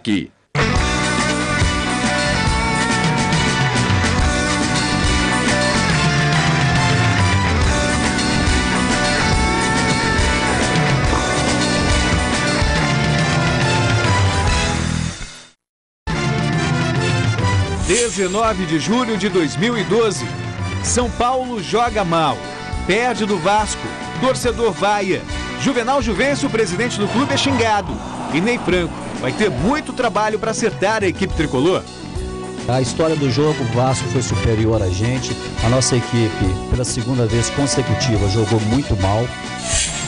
aqui. (19 de julho de 2012). São Paulo joga mal, perde do Vasco, torcedor vaia. Juvenal Juvencio, presidente do clube, é xingado. E Ney Franco vai ter muito trabalho para acertar a equipe tricolor. A história do jogo, o Vasco foi superior a gente. A nossa equipe, pela segunda vez consecutiva, jogou muito mal.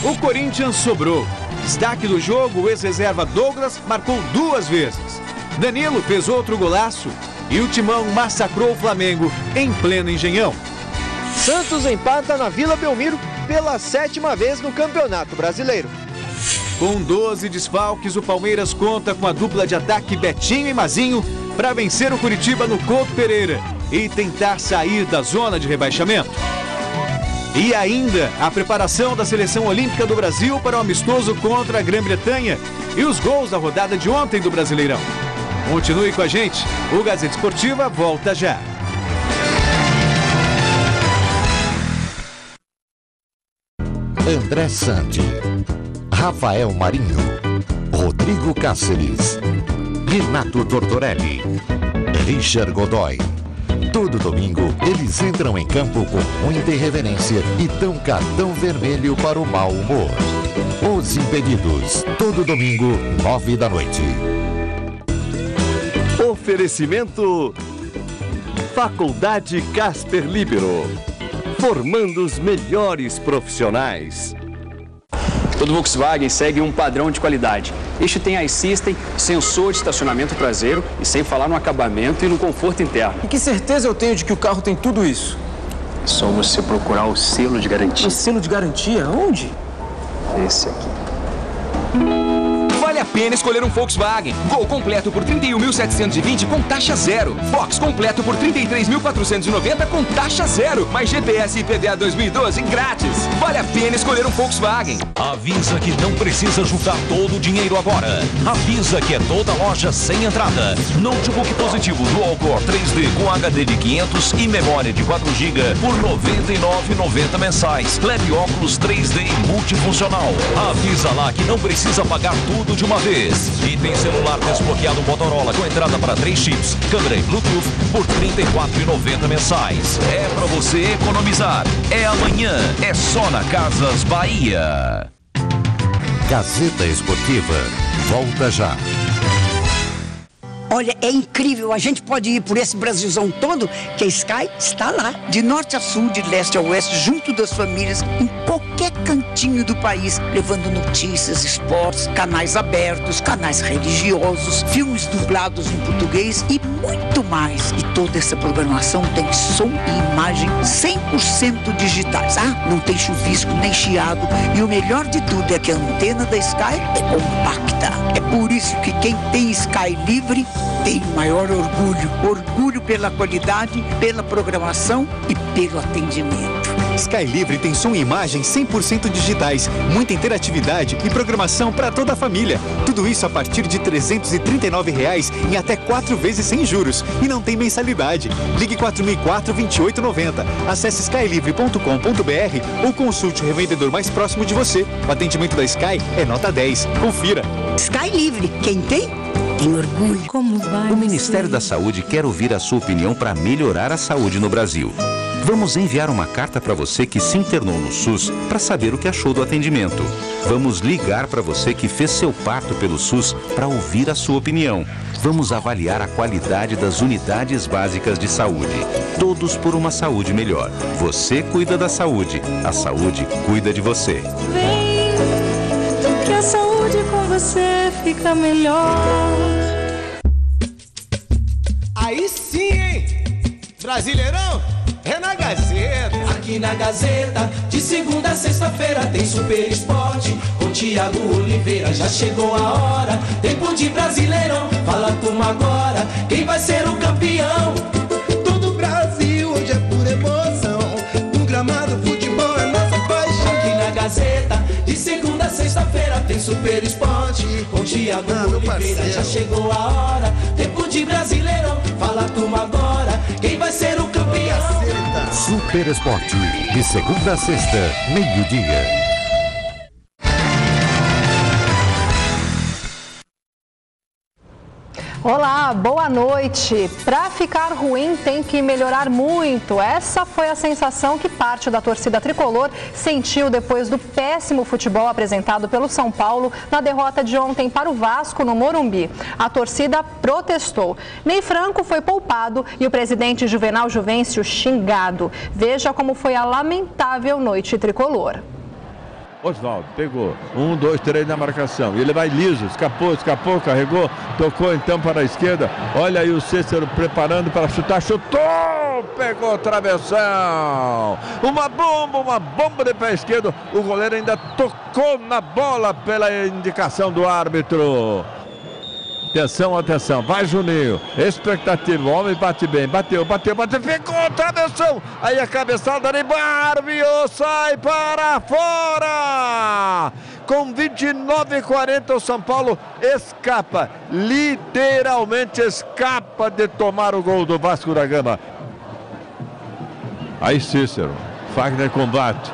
O Corinthians sobrou. Destaque do jogo, o ex-reserva Douglas marcou 2 vezes. Danilo fez outro golaço. E o Timão massacrou o Flamengo em pleno Engenhão. Santos empata na Vila Belmiro pela 7ª vez no Campeonato Brasileiro. Com 12 desfalques, o Palmeiras conta com a dupla de ataque Betinho e Mazinho para vencer o Curitiba no Couto Pereira e tentar sair da zona de rebaixamento. E ainda a preparação da Seleção Olímpica do Brasil para o amistoso contra a Grã-Bretanha e os gols da rodada de ontem do Brasileirão. Continue com a gente, o Gazeta Esportiva volta já. André Sandi, Rafael Marinho, Rodrigo Cáceres, Renato Tortorelli, Richard Godoy. Todo domingo eles entram em campo com muita irreverência e dão cartão vermelho para o mau humor. Os Impedidos, todo domingo, 9 da noite. Oferecimento Faculdade Casper Libero, formando os melhores profissionais. Todo Volkswagen segue um padrão de qualidade. Este tem iSystem, sensor de estacionamento traseiro e sem falar no acabamento e no conforto interno. E que certeza eu tenho de que o carro tem tudo isso? É só você procurar o selo de garantia. O selo de garantia? Onde? Esse aqui. Vale a pena escolher um Volkswagen. Gol completo por 31.720 com taxa zero. Fox completo por 33.490 com taxa zero. Mais GPS e IPVA 2012 grátis. Vale a pena escolher um Volkswagen. Avisa que não precisa juntar todo o dinheiro agora. Avisa que é toda loja sem entrada. Notebook positivo Dual Core 3D com HD de 500 e memória de 4 GB por R$ 99,90 mensais. Leve óculos 3D multifuncional. Avisa lá que não precisa pagar tudo de uma vez. E tem celular desbloqueado Motorola com entrada para 3 chips, câmera e Bluetooth por R$ 34,90 mensais. É pra você economizar. É amanhã. É só na Casas Bahia. Gazeta Esportiva, volta já. Olha, é incrível, a gente pode ir por esse Brasilzão todo, que a Sky está lá, de norte a sul, de leste a oeste, junto das famílias, em qualquer cantinho do país, levando notícias, esportes, canais abertos, canais religiosos, filmes dublados em português e muito mais. E toda essa programação tem som e imagem 100% digitais. Ah, não tem chuvisco nem chiado, e o melhor de tudo é que a antena da Sky é compacta. É por isso que quem tem Sky livre tem o maior orgulho. Orgulho pela qualidade, pela programação e pelo atendimento. Sky Livre tem som e imagem 100% digitais, muita interatividade e programação para toda a família. Tudo isso a partir de R$ 339,00 em até 4 vezes sem juros. E não tem mensalidade. Ligue 4004-2890. Acesse skylivre.com.br ou consulte o revendedor mais próximo de você. O atendimento da Sky é nota 10. Confira. Sky Livre, quem tem orgulho. O Ministério da Saúde quer ouvir a sua opinião para melhorar a saúde no Brasil. Vamos enviar uma carta para você que se internou no SUS para saber o que achou do atendimento. Vamos ligar para você que fez seu parto pelo SUS para ouvir a sua opinião. Vamos avaliar a qualidade das unidades básicas de saúde. Todos por uma saúde melhor. Você cuida da saúde. A saúde cuida de você. Vem, que a saúde com você fica melhor. Aí sim, hein? Brasileirão é na Gazeta. Aqui na Gazeta, de segunda a sexta-feira tem Super Esporte com Thiago Oliveira. Já chegou a hora, tempo de Brasileirão. Fala turma agora, quem vai ser o campeão? Todo o Brasil hoje é pura emoção. No gramado, futebol é nossa paixão. Aqui na Gazeta, de segunda a sexta-feira tem Super Esporte com Thiago Thiago Oliveira, já chegou a hora. Tempo de Brasileirão, fala a turma agora. Quem vai ser o campeão? Super Esporte, de segunda a sexta, meio-dia. Olá, boa noite. Para ficar ruim tem que melhorar muito. Essa foi a sensação que parte da torcida tricolor sentiu depois do péssimo futebol apresentado pelo São Paulo na derrota de ontem para o Vasco no Morumbi. A torcida protestou. Ney Franco foi poupado e o presidente Juvenal Juvencio xingado. Veja como foi a lamentável noite tricolor. Oswaldo pegou, 1, 2, 3 na marcação, e ele vai liso, escapou, carregou, tocou então para a esquerda, olha aí o Cícero preparando para chutar, chutou, pegou o travessão, uma bomba de pé esquerdo, o goleiro ainda tocou na bola pela indicação do árbitro. Atenção, vai Juninho, expectativa, o homem bate bem, bateu, ficou, travessão, aí a cabeçada de Barbio sai para fora, com 29:40 o São Paulo escapa, literalmente escapa de tomar o gol do Vasco da Gama. Aí Cícero, Fagner combate,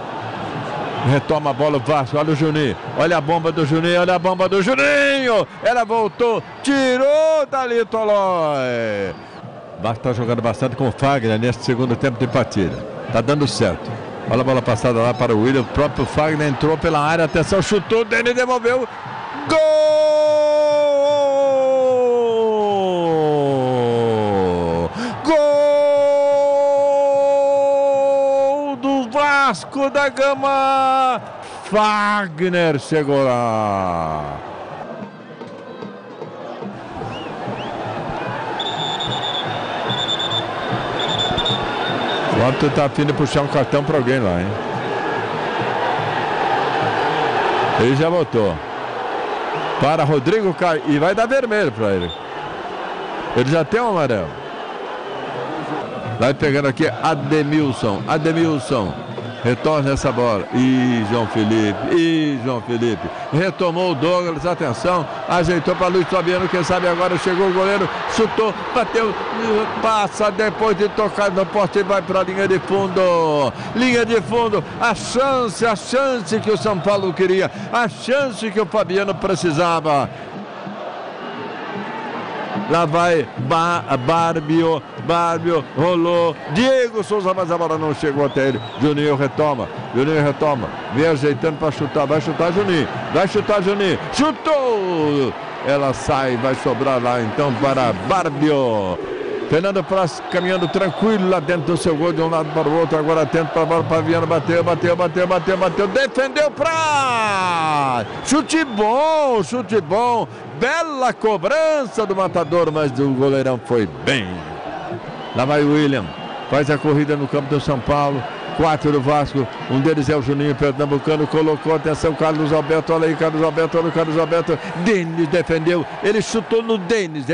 retoma a bola o Vasco, olha o Juninho, olha a bomba do Juninho, ela voltou, tirou dali Tolói. O Vasco está jogando bastante com o Fagner nesse segundo tempo de partida, tá dando certo. Olha a bola passada lá para o William, o próprio Fagner entrou pela área, atenção, chutou, Denis devolveu, Vasco da Gama, Fagner chegou lá. O árbitro está a fim de puxar um cartão para alguém lá, hein? Ele já botou. Para Rodrigo Caio. E vai dar vermelho para ele. Ele já tem um amarelo. Vai pegando aqui Ademilson. Retorna essa bola. João Felipe. Retomou o Douglas, atenção. Ajeitou para Luiz Fabiano, quem sabe agora chegou o goleiro. Chutou, bateu, passa depois de tocar no poste e vai para a linha de fundo. A chance que o São Paulo queria. A chance que o Fabiano precisava. Lá vai Barbio, rolou, Diego Souza, mas a bola não chegou até ele. Juninho retoma, vem ajeitando para chutar, vai chutar Juninho, chutou, ela sai, vai sobrar lá então para Barbio. Fernando Praz caminhando tranquilo lá dentro do seu gol, de um lado para o outro, agora atento para a bola, Paviano bateu, defendeu Praz, chute bom, bela cobrança do matador, mas o goleirão foi bem. Lá vai o William, faz a corrida no campo do São Paulo, 4 do Vasco, um deles é o Juninho Pernambucano, colocou, atenção, Carlos Alberto, olha aí, Carlos Alberto, Denis defendeu, ele chutou no Denis.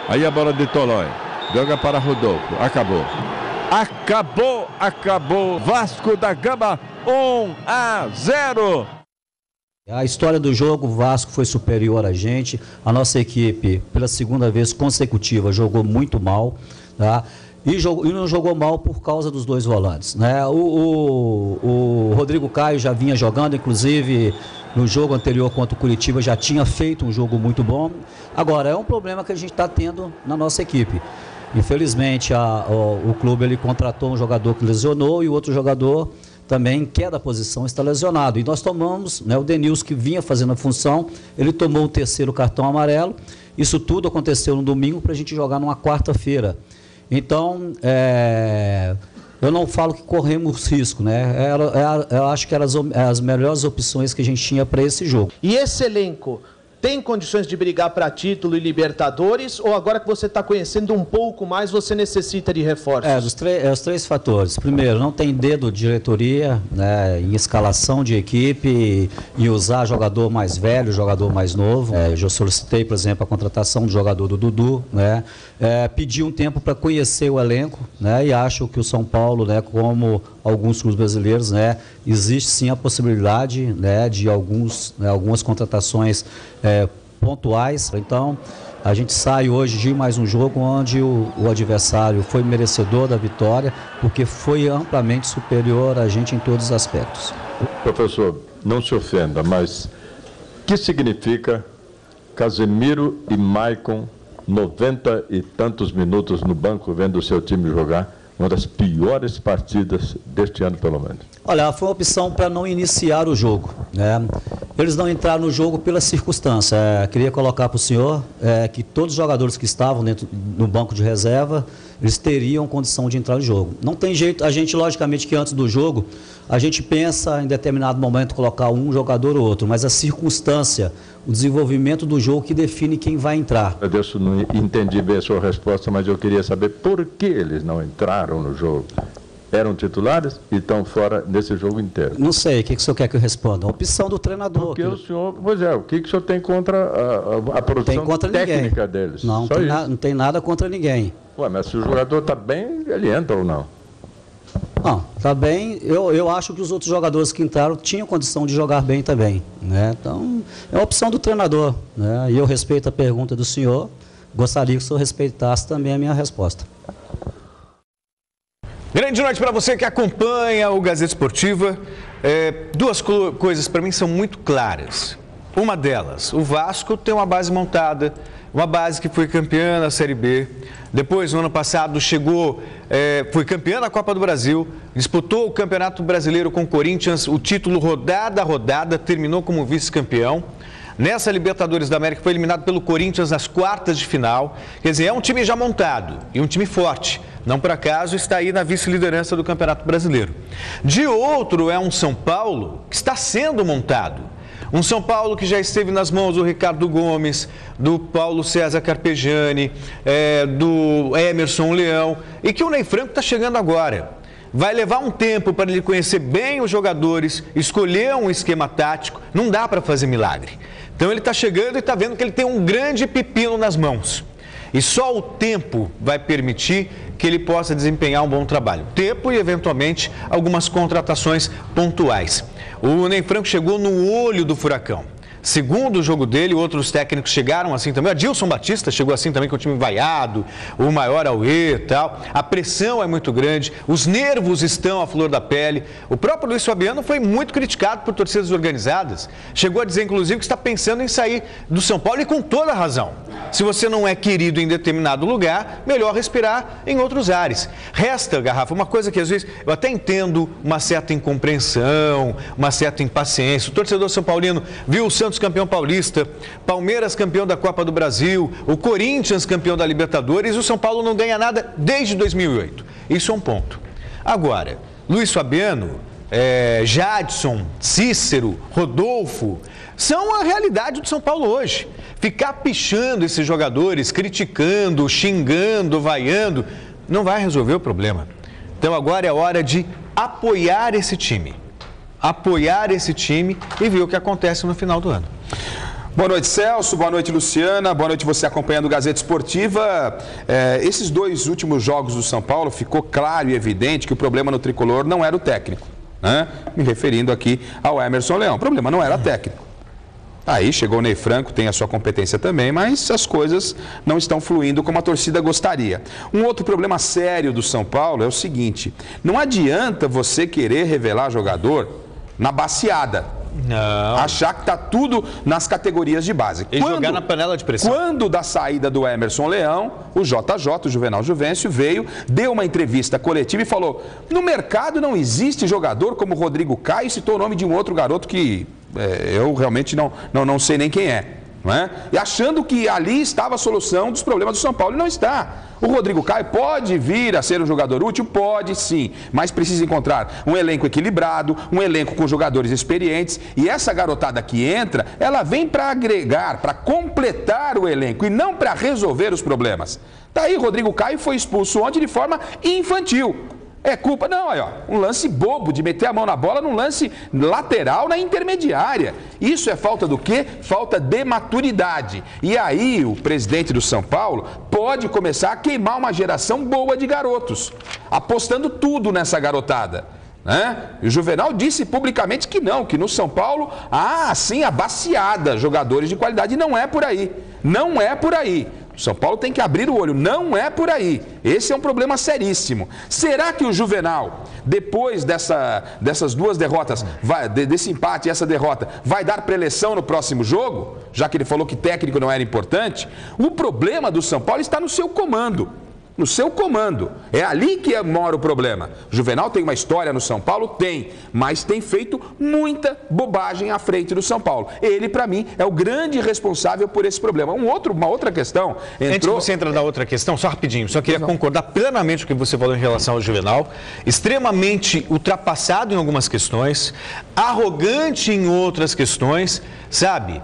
Aí a bola de Tolói, joga para Rodolfo, acabou, Vasco da Gama, 1-0. A história do jogo, o Vasco foi superior a gente, a nossa equipe, pela segunda vez consecutiva, jogou muito mal, tá? E não jogou mal por causa dos dois volantes, né? O Rodrigo Caio já vinha jogando, inclusive no jogo anterior contra o Curitiba já tinha feito um jogo muito bom. Agora, é um problema que a gente está tendo na nossa equipe. Infelizmente, o clube ele contratou um jogador que lesionou e o outro jogador também, que é da posição, está lesionado. E nós tomamos, né, o Denilson, que vinha fazendo a função, ele tomou o terceiro cartão amarelo. Isso tudo aconteceu no domingo para a gente jogar numa quarta-feira. Então, eu não falo que corremos risco, né? Eu acho que eram as melhores opções que a gente tinha para esse jogo. E esse elenco tem condições de brigar para título e Libertadores, ou agora que você está conhecendo um pouco mais, você necessita de reforços? Os três fatores. Primeiro, não tem dedo de diretoria, né, em escalação de equipe e usar jogador mais velho, jogador mais novo. Eu já solicitei, por exemplo, a contratação do jogador do Dudu, né, pedi um tempo para conhecer o elenco, né, e acho que o São Paulo, né, como alguns clubes brasileiros, né, existe sim a possibilidade, né, de algumas contratações pontuais. Então, a gente sai hoje de mais um jogo onde o adversário foi merecedor da vitória, porque foi amplamente superior a gente em todos os aspectos. Professor, não se ofenda, mas o que significa Casemiro e Maicon 90 e tantos minutos no banco vendo o seu time jogar? Uma das piores partidas deste ano, pelo menos. Olha, foi uma opção para não iniciar o jogo, né? Eles não entraram no jogo pela circunstância. Queria colocar para o senhor que todos os jogadores que estavam no banco de reserva, eles teriam condição de entrar no jogo. Não tem jeito, a gente, logicamente, que antes do jogo, a gente pensa em determinado momento colocar um jogador ou outro, mas a circunstância, o desenvolvimento do jogo que define quem vai entrar. Eu não entendi bem a sua resposta, mas eu queria saber por que eles não entraram no jogo. Eram titulares e estão fora desse jogo inteiro. Não sei, o que o senhor quer que eu responda? A opção do treinador. Porque o senhor, pois é, o que o senhor tem contra a produção técnica deles? Não, não tem nada contra ninguém. Ué, mas se o jogador está bem, ele entra ou não? Não, está bem. Eu acho que os outros jogadores que entraram tinham condição de jogar bem também, né? Então, é a opção do treinador, né? E eu respeito a pergunta do senhor. Gostaria que o senhor respeitasse também a minha resposta. Grande noite para você que acompanha o Gazeta Esportiva. Duas coisas para mim são muito claras. Uma delas, o Vasco tem uma base montada, uma base que foi campeã na Série B. Depois, no ano passado, foi campeã da Copa do Brasil, disputou o Campeonato Brasileiro com o Corinthians, o título rodada a rodada, terminou como vice-campeão. Nessa Libertadores da América foi eliminado pelo Corinthians nas quartas de final. Quer dizer, é um time já montado e um time forte. Não por acaso está aí na vice-liderança do Campeonato Brasileiro. De outro é um São Paulo que está sendo montado. Um São Paulo que já esteve nas mãos do Ricardo Gomes, do Paulo César Carpegiani, do Emerson Leão e que o Ney Franco está chegando agora. Vai levar um tempo para ele conhecer bem os jogadores, escolher um esquema tático, não dá para fazer milagre. Então ele está chegando e está vendo que ele tem um grande pepino nas mãos. E só o tempo vai permitir que ele possa desempenhar um bom trabalho. Tempo e, eventualmente, algumas contratações pontuais. O Ney Franco chegou no olho do furacão. Segundo o jogo dele, outros técnicos chegaram assim também. O Adilson Batista chegou assim também com o time vaiado, o maior Aue e tal. A pressão é muito grande, os nervos estão à flor da pele. O próprio Luiz Fabiano foi muito criticado por torcidas organizadas. Chegou a dizer, inclusive, que está pensando em sair do São Paulo e com toda a razão. Se você não é querido em determinado lugar, melhor respirar em outros ares. Resta, Garrafa, uma coisa que às vezes eu até entendo uma certa incompreensão, uma certa impaciência. O torcedor são paulino viu o Santos campeão paulista, Palmeiras campeão da Copa do Brasil, o Corinthians campeão da Libertadores e o São Paulo não ganha nada desde 2008. Isso é um ponto. Agora, Luiz Fabiano, Jadson, Cícero, Rodolfo, são a realidade do São Paulo hoje. Ficar pichando esses jogadores, criticando, xingando, vaiando, não vai resolver o problema. Então agora é hora de apoiar esse time. Apoiar esse time e ver o que acontece no final do ano. Boa noite, Celso. Boa noite, Luciana. Boa noite, você acompanhando o Gazeta Esportiva. Esses dois últimos jogos do São Paulo, ficou claro e evidente que o problema no tricolor não era o técnico, né? Me referindo aqui ao Emerson Leão. O problema não era técnico. Aí chegou o Ney Franco, tem a sua competência também, mas as coisas não estão fluindo como a torcida gostaria. Um outro problema sério do São Paulo é o seguinte: não adianta você querer revelar jogador na baciada. Não. Achar que está tudo nas categorias de base. E jogar na panela de pressão. Quando da saída do Emerson Leão, o JJ, o Juvenal Juvencio, veio, deu uma entrevista coletiva e falou: no mercado não existe jogador como Rodrigo Caio, e citou o nome de um outro garoto que eu realmente não sei nem quem é. não é? E achando que ali estava a solução dos problemas do São Paulo, e não está. O Rodrigo Caio pode vir a ser um jogador útil? Pode sim, mas precisa encontrar um elenco equilibrado, um elenco com jogadores experientes, e essa garotada que entra, ela vem para agregar, para completar o elenco e não para resolver os problemas. Daí Rodrigo Caio foi expulso ontem de forma infantil. É culpa? Não, aí, ó, um lance bobo de meter a mão na bola num lance lateral na intermediária. Isso é falta do quê? Falta de maturidade. E aí o presidente do São Paulo pode começar a queimar uma geração boa de garotos, apostando tudo nessa garotada. E o Juvenal disse publicamente que não, que no São Paulo há, assim, abaciada jogadores de qualidade. E não é por aí. Não é por aí. O São Paulo tem que abrir o olho. Não é por aí. Esse é um problema seríssimo. Será que o Juvenal, depois dessas duas derrotas, desse empate e essa derrota, vai dar preleção no próximo jogo? Já que ele falou que técnico não era importante. O problema do São Paulo está no seu comando. No seu comando. É ali que mora o problema. O Juvenal tem uma história no São Paulo? Tem. Mas tem feito muita bobagem à frente do São Paulo. Ele, para mim, é o grande responsável por esse problema. Uma outra questão... Antes de você entrar na outra questão, só rapidinho, só queria concordar plenamente com o que você falou em relação ao Juvenal. Extremamente ultrapassado em algumas questões, arrogante em outras questões, sabe?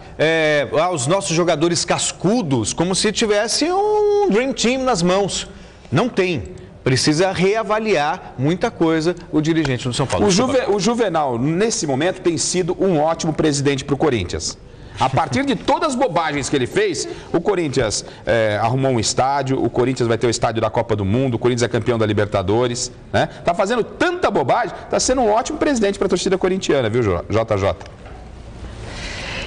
Os nossos jogadores cascudos, como se tivesse um Dream Team nas mãos. Não tem. Precisa reavaliar muita coisa o dirigente do São Paulo. O Juvenal, nesse momento, tem sido um ótimo presidente para o Corinthians. A partir de todas as bobagens que ele fez, o Corinthians arrumou um estádio, o Corinthians vai ter o estádio da Copa do Mundo, o Corinthians é campeão da Libertadores, né? Tá fazendo tanta bobagem, tá sendo um ótimo presidente para a torcida corintiana, viu, JJ?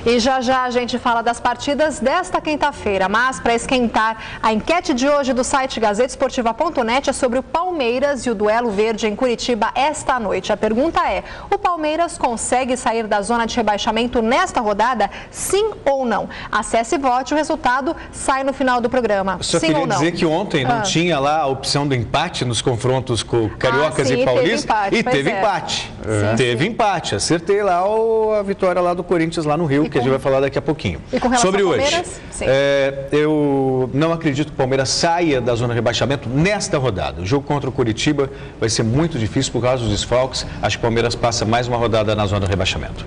E já já a gente fala das partidas desta quinta-feira, mas para esquentar, a enquete de hoje do site gazetesportiva.net é sobre o Palmeiras e o duelo verde em Curitiba esta noite. A pergunta é, o Palmeiras consegue sair da zona de rebaixamento nesta rodada? Sim ou não? Acesse e vote, o resultado sai no final do programa. Só sim queria ou não? dizer que ontem não tinha lá a opção do empate nos confrontos com Cariocas e Paulistas. E teve empate. Teve empate. Acertei lá a vitória lá do Corinthians lá no Rio, que a gente vai falar daqui a pouquinho. E com relação sobre ao hoje, Palmeiras? eu não acredito que o Palmeiras saia da zona de rebaixamento nesta rodada. O jogo contra o Curitiba vai ser muito difícil por causa dos desfalques. Acho que o Palmeiras passa mais uma rodada na zona de rebaixamento.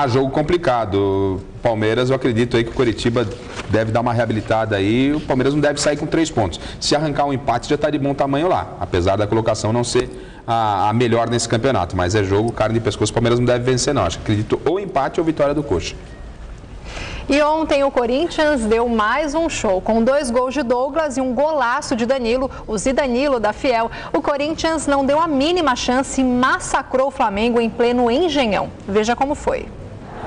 Jogo complicado. Palmeiras, eu acredito aí que o Curitiba deve dar uma reabilitada aí. O Palmeiras não deve sair com 3 pontos. Se arrancar um empate, já está de bom tamanho lá. Apesar da colocação não ser a melhor nesse campeonato. Mas é jogo, carne de pescoço, o Palmeiras não deve vencer não. Acredito ou empate ou vitória do Coxa. E ontem o Corinthians deu mais um show, com 2 gols de Douglas e um golaço de Danilo, o Zidanilo da Fiel. O Corinthians não deu a mínima chance e massacrou o Flamengo em pleno Engenhão. Veja como foi.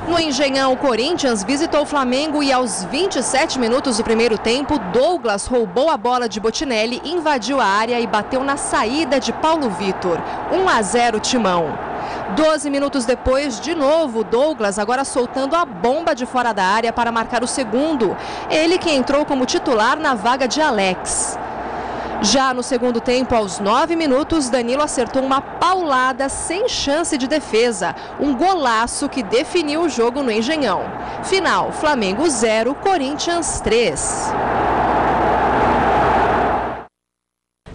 No Engenhão, o Corinthians visitou o Flamengo e aos 27 minutos do primeiro tempo, Douglas roubou a bola de Botinelli, invadiu a área e bateu na saída de Paulo Vitor. 1-0 Timão. 12 minutos depois, de novo, Douglas agora soltando a bomba de fora da área para marcar o segundo. Ele que entrou como titular na vaga de Alex. Já no segundo tempo, aos 9 minutos, Danilo acertou uma paulada sem chance de defesa. Um golaço que definiu o jogo no Engenhão. Final, Flamengo 0, Corinthians 3.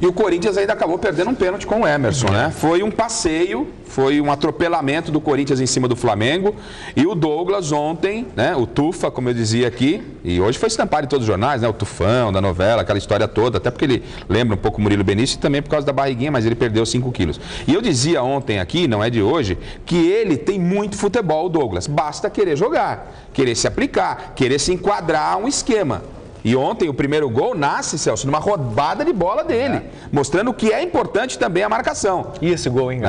E o Corinthians ainda acabou perdendo um pênalti com o Emerson, né? Foi um passeio, foi um atropelamento do Corinthians em cima do Flamengo. E o Douglas ontem, né? O Tufa, como eu dizia aqui, e hoje foi estampado em todos os jornais, né? O Tufão, da novela, aquela história toda. Até porque ele lembra um pouco o Murilo Benício e também por causa da barriguinha, mas ele perdeu 5 quilos. E eu dizia ontem aqui, não é de hoje, que ele tem muito futebol, o Douglas. Basta querer jogar, querer se aplicar, querer se enquadrar a um esquema. E ontem o primeiro gol nasce, Celso, numa roubada de bola dele, mostrando que é importante também a marcação. E esse gol, hein?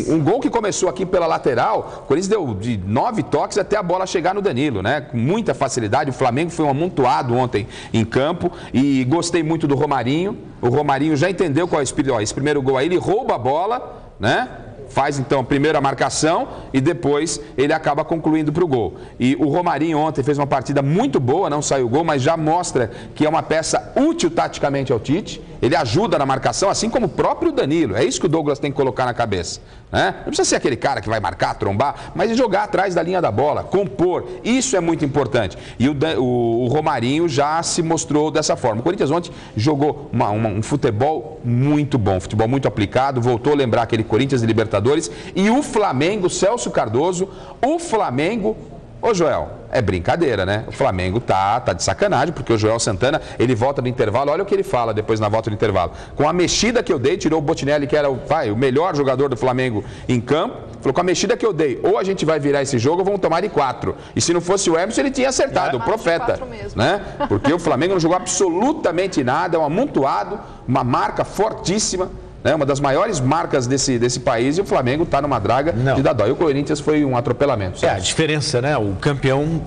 Um gol que começou aqui pela lateral, o Corinthians deu de 9 toques até a bola chegar no Danilo, né? Com muita facilidade. O Flamengo foi um amontoado ontem em campo e gostei muito do Romarinho. O Romarinho já entendeu qual é o espírito. Esse primeiro gol aí, ele rouba a bola, né? Faz então a primeira marcação e depois ele acaba concluindo para o gol. E o Romarinho ontem fez uma partida muito boa, não saiu o gol, mas já mostra que é uma peça útil taticamente ao Tite. Ele ajuda na marcação, assim como o próprio Danilo. É isso que o Douglas tem que colocar na cabeça, né? Não precisa ser aquele cara que vai marcar, trombar, mas jogar atrás da linha da bola, compor. Isso é muito importante. E o Romarinho já se mostrou dessa forma. O Corinthians ontem jogou um futebol muito bom, futebol muito aplicado, voltou a lembrar aquele Corinthians de Libertadores. E o Flamengo, Celso Cardoso, o Flamengo... Ô Joel, é brincadeira, né? O Flamengo tá de sacanagem, porque o Joel Santana, ele volta no intervalo, olha o que ele fala depois na volta do intervalo. Com a mexida que eu dei, tirou o Botinelli, que era o melhor jogador do Flamengo em campo, falou, com a mexida que eu dei, ou a gente vai virar esse jogo ou vamos tomar de 4. E se não fosse o Emerson, ele tinha acertado, o profeta, né? Porque o Flamengo não jogou absolutamente nada, é um amontoado, uma marca fortíssima, né, uma das maiores marcas desse país, e o Flamengo está numa draga de dar dó. E o Corinthians foi um atropelamento. Sabe? É, a diferença, né? O campeão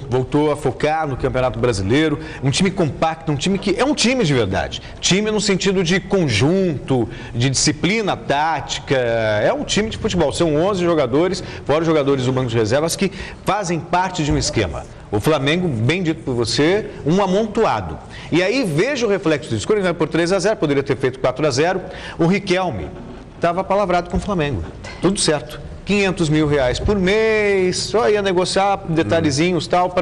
voltou a focar no Campeonato Brasileiro, um time compacto, um time que é um time de verdade. Time no sentido de conjunto, de disciplina tática, é um time de futebol. São 11 jogadores, fora os jogadores do banco de reservas, que fazem parte de um esquema. O Flamengo, bem dito por você, um amontoado. E aí veja o reflexo disso. Quando ele vai por 3-0, poderia ter feito 4-0. O Riquelme estava palavrado com o Flamengo. Tudo certo. 500 mil reais por mês, só ia negociar detalhezinhos tal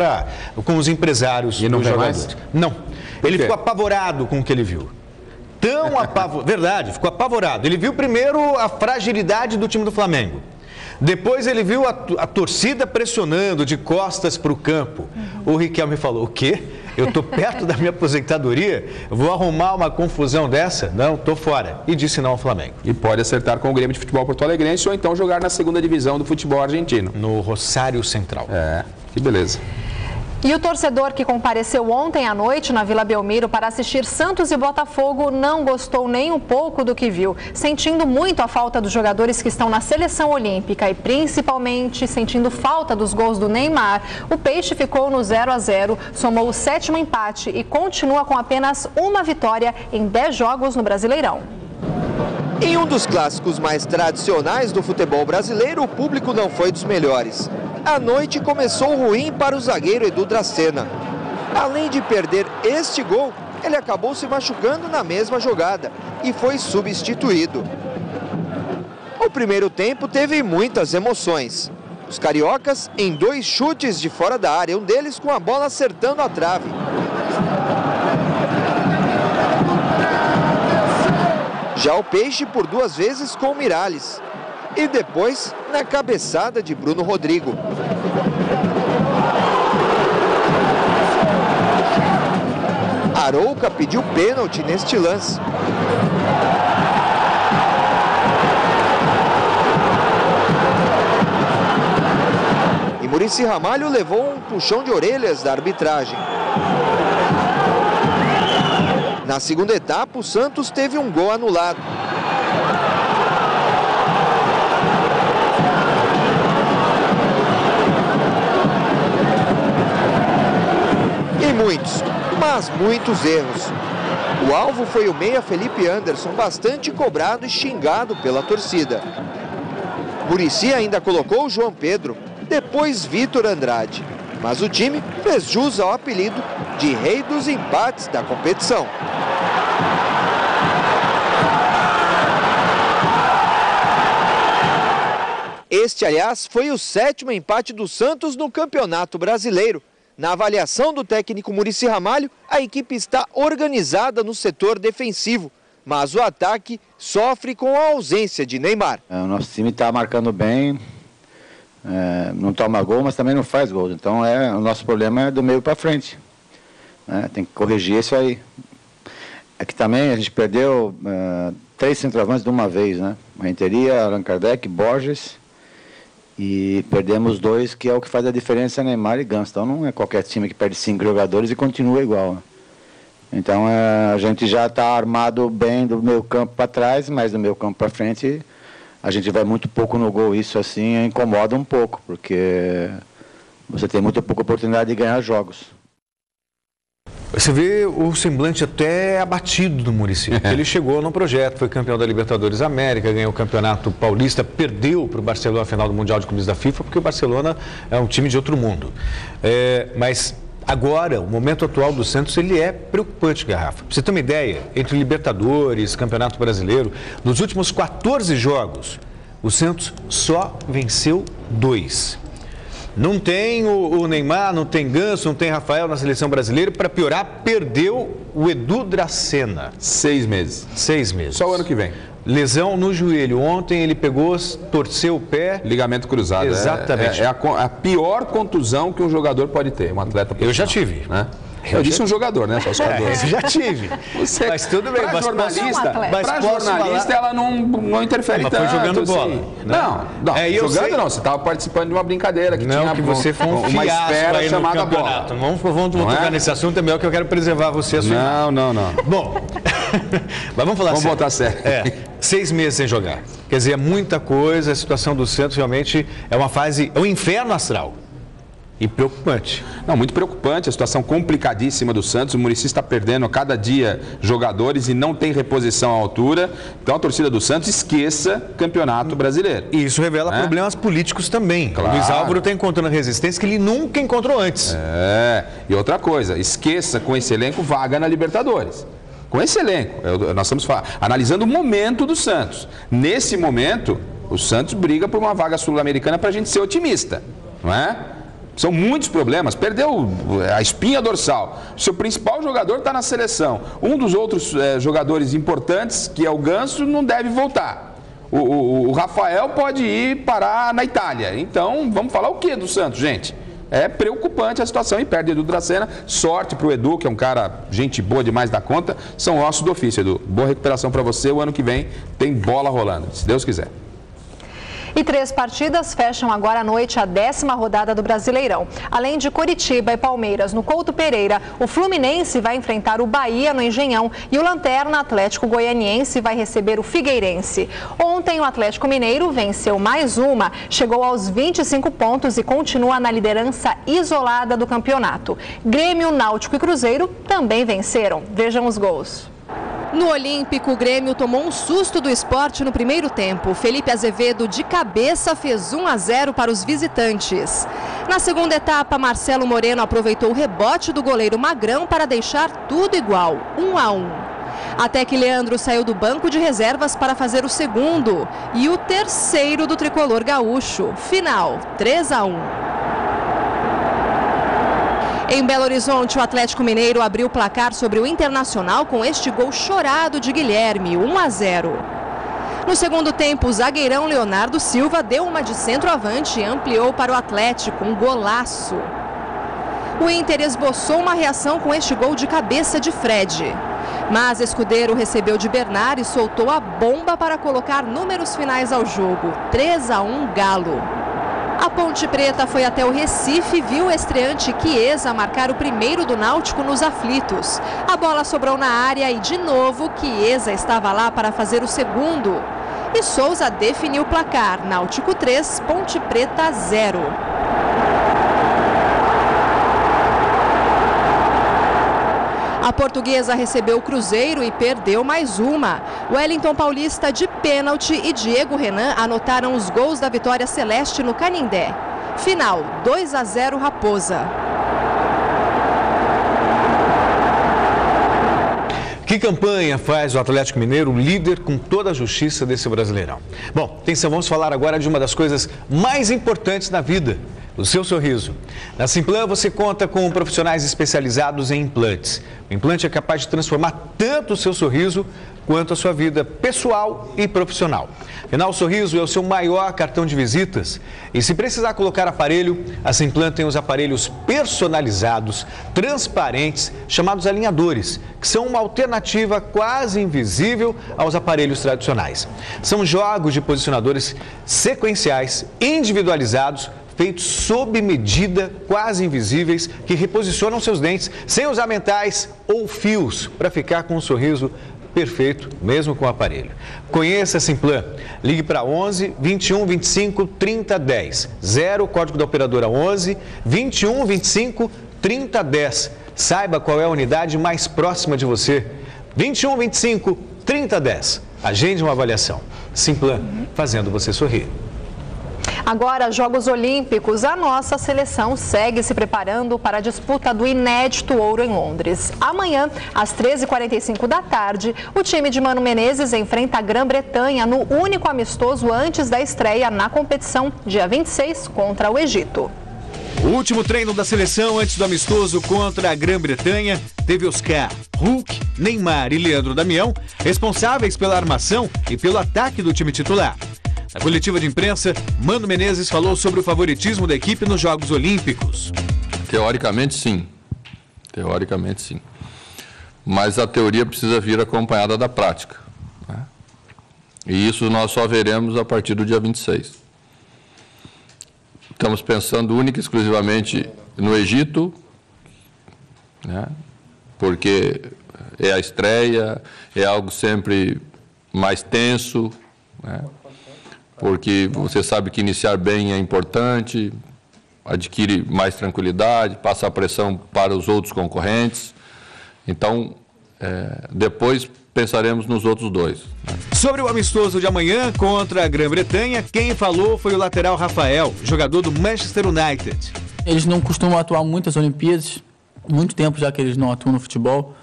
com os empresários. E não vem mais? Não. Ele ficou apavorado com o que ele viu. Tão apavorado. Verdade, ficou apavorado. Ele viu primeiro a fragilidade do time do Flamengo. Depois ele viu a torcida pressionando de costas para o campo. O Riquelme falou, o quê? Eu estou perto da minha aposentadoria? Vou arrumar uma confusão dessa? Não, estou fora. E disse não ao Flamengo. E pode acertar com o Grêmio de Futebol Porto Alegrense ou então jogar na segunda divisão do futebol argentino. No Rosário Central. É, que beleza. E o torcedor que compareceu ontem à noite na Vila Belmiro para assistir Santos e Botafogo não gostou nem um pouco do que viu, sentindo muito a falta dos jogadores que estão na seleção olímpica e principalmente sentindo falta dos gols do Neymar. O Peixe ficou no 0-0, somou o 7º empate e continua com apenas uma vitória em 10 jogos no Brasileirão. Em um dos clássicos mais tradicionais do futebol brasileiro, o público não foi dos melhores. A noite começou ruim para o zagueiro Edu Dracena. Além de perder este gol, ele acabou se machucando na mesma jogada e foi substituído. O primeiro tempo teve muitas emoções. Os cariocas em 2 chutes de fora da área, um deles com a bola acertando a trave. Já o Peixe por 2 vezes com o Miralles. E depois na cabeçada de Bruno Rodrigo. Arouca pediu pênalti neste lance. E Muricy Ramalho levou um puxão de orelhas da arbitragem. Na segunda etapa, o Santos teve um gol anulado. E muitos erros. O alvo foi o meia Felipe Anderson, bastante cobrado e xingado pela torcida. Muricy ainda colocou o João Pedro, depois Vitor Andrade. Mas o time fez jus ao apelido de rei dos empates da competição. Este, aliás, foi o 7º empate do Santos no Campeonato Brasileiro. Na avaliação do técnico Muricy Ramalho, a equipe está organizada no setor defensivo, mas o ataque sofre com a ausência de Neymar. O nosso time está marcando bem, não toma gol, mas também não faz gol. Então o nosso problema é do meio para frente. Tem que corrigir isso aí. É que também a gente perdeu 3 centroavantes de uma vez, né? Renteria, Allan Kardec, Borges. E perdemos 2, que é o que faz a diferença, Neymar e Ganso. Então não é qualquer time que perde 5 jogadores e continua igual. Né? Então a gente já está armado bem do meio campo para trás, mas do meio campo para frente a gente vai muito pouco no gol. Isso assim incomoda um pouco, porque você tem muito pouca oportunidade de ganhar jogos. Você vê o semblante até abatido do Muricy. Ele chegou no projeto, foi campeão da Libertadores América, ganhou o Campeonato Paulista, perdeu para o Barcelona a final do Mundial de Clubes da FIFA, porque o Barcelona é um time de outro mundo. Mas agora, o momento atual do Santos, ele é preocupante, Garrafa. Pra você ter uma ideia, entre Libertadores, Campeonato Brasileiro, nos últimos 14 jogos, o Santos só venceu 2. Não tem o Neymar, não tem Ganso, não tem Rafael na seleção brasileira. Para piorar, perdeu o Edu Dracena. 6 meses. 6 meses. Só o ano que vem. Lesão no joelho. Ontem ele pegou, torceu o pé. Ligamento cruzado. Exatamente. É a pior contusão que um jogador pode ter, um atleta profissional. Eu já tive. Né? Eu disse um jogador, né? Só eu já tive. Mas tudo bem. Para jornalista, ela não interfere tanto. Mas foi jogando bola. Assim. Não, jogando não. Você estava participando de uma brincadeira que tinha que você foi uma esfera chamada bola. Vamos tocar nesse assunto também, que eu quero preservar você. Não. Bom, mas vamos falar sério. Vamos botar sério. 6 meses sem jogar. Quer dizer, é muita coisa. A situação do Santos realmente é uma fase, é um inferno astral. E preocupante. Não, muito preocupante, a situação complicadíssima do Santos. O Muricy está perdendo a cada dia jogadores e não tem reposição à altura. Então a torcida do Santos esqueça Campeonato Brasileiro. E isso revela problemas políticos também. Claro. O Luiz Álvaro está encontrando resistência que ele nunca encontrou antes. E outra coisa, esqueça com esse elenco vaga na Libertadores. Com esse elenco. Nós estamos analisando o momento do Santos. Nesse momento, o Santos briga por uma vaga sul-americana para a gente ser otimista, não é? São muitos problemas, perdeu a espinha dorsal, seu principal jogador está na seleção, um dos outros jogadores importantes, que é o Ganso, não deve voltar, o Rafael pode ir parar na Itália, então vamos falar o que do Santos, gente? É preocupante a situação e perde Edu Dracena, sorte para o Edu, que é um cara, gente boa demais da conta, são ossos do ofício, Edu, boa recuperação para você, o ano que vem tem bola rolando, se Deus quiser. E 3 partidas fecham agora à noite a 10ª rodada do Brasileirão. Além de Coritiba e Palmeiras no Couto Pereira, o Fluminense vai enfrentar o Bahia no Engenhão e o Lanterna Atlético Goianiense vai receber o Figueirense. Ontem o Atlético Mineiro venceu mais uma, chegou aos 25 pontos e continua na liderança isolada do campeonato. Grêmio, Náutico e Cruzeiro também venceram. Vejam os gols. No Olímpico, o Grêmio tomou um susto do Sport no primeiro tempo. Felipe Azevedo, de cabeça, fez 1-0 para os visitantes. Na segunda etapa, Marcelo Moreno aproveitou o rebote do goleiro Magrão para deixar tudo igual, 1-1. Até que Leandro saiu do banco de reservas para fazer o segundo e o terceiro do tricolor gaúcho. Final, 3-1. Em Belo Horizonte, o Atlético Mineiro abriu o placar sobre o Internacional com este gol chorado de Guilherme, 1-0. No segundo tempo, o zagueirão Leonardo Silva deu uma de centroavante e ampliou para o Atlético, um golaço. O Inter esboçou uma reação com este gol de cabeça de Fred. Mas Escudeiro recebeu de Bernard e soltou a bomba para colocar números finais ao jogo, 3-1 Galo. A Ponte Preta foi até o Recife e viu o estreante Chiesa marcar o primeiro do Náutico nos aflitos. A bola sobrou na área e, de novo, Chiesa estava lá para fazer o segundo. E Souza definiu o placar. Náutico 3, Ponte Preta 0. A Portuguesa recebeu o Cruzeiro e perdeu mais uma. Wellington Paulista de pênalti e Diego Renan anotaram os gols da vitória celeste no Canindé. Final, 2-0 Raposa. Que campanha faz o Atlético Mineiro, líder com toda a justiça desse Brasileirão? Bom, atenção, vamos falar agora de uma das coisas mais importantes na vida, o seu sorriso. Na Simplan você conta com profissionais especializados em implantes. O implante é capaz de transformar tanto o seu sorriso quanto a sua vida pessoal e profissional. Afinal, o sorriso é o seu maior cartão de visitas. E se precisar colocar aparelho, a Simplan tem os aparelhos personalizados, transparentes, chamados alinhadores, que são uma alternativa quase invisível aos aparelhos tradicionais. São jogos de posicionadores sequenciais, individualizados, feitos sob medida, quase invisíveis, que reposicionam seus dentes sem usar mentais ou fios para ficar com um sorriso perfeito, mesmo com o aparelho. Conheça a Simplan. Ligue para 11 21 25 30 10. 0, código da operadora 11 21 25 30 10. Saiba qual é a unidade mais próxima de você. 21 25 30 10. Agende uma avaliação. Simplan, fazendo você sorrir. Agora, Jogos Olímpicos, a nossa seleção segue se preparando para a disputa do inédito ouro em Londres. Amanhã, às 13h45 da tarde, o time de Mano Menezes enfrenta a Grã-Bretanha no único amistoso antes da estreia na competição, dia 26, contra o Egito. O último treino da seleção antes do amistoso contra a Grã-Bretanha teve Oscar, Hulk, Neymar e Leandro Damião responsáveis pela armação e pelo ataque do time titular. Na coletiva de imprensa, Mano Menezes falou sobre o favoritismo da equipe nos Jogos Olímpicos. Teoricamente, sim. Teoricamente, sim. Mas a teoria precisa vir acompanhada da prática, né? E isso nós só veremos a partir do dia 26. Estamos pensando única e exclusivamente no Egito, né? Porque é a estreia, é algo sempre mais tenso, né? Porque você sabe que iniciar bem é importante, adquire mais tranquilidade, passa a pressão para os outros concorrentes. Então, depois pensaremos nos outros dois. Sobre o amistoso de amanhã contra a Grã-Bretanha, quem falou foi o lateral Rafael, jogador do Manchester United. Eles não costumam atuar muitas Olimpíadas, muito tempo já que eles não atuam no futebol.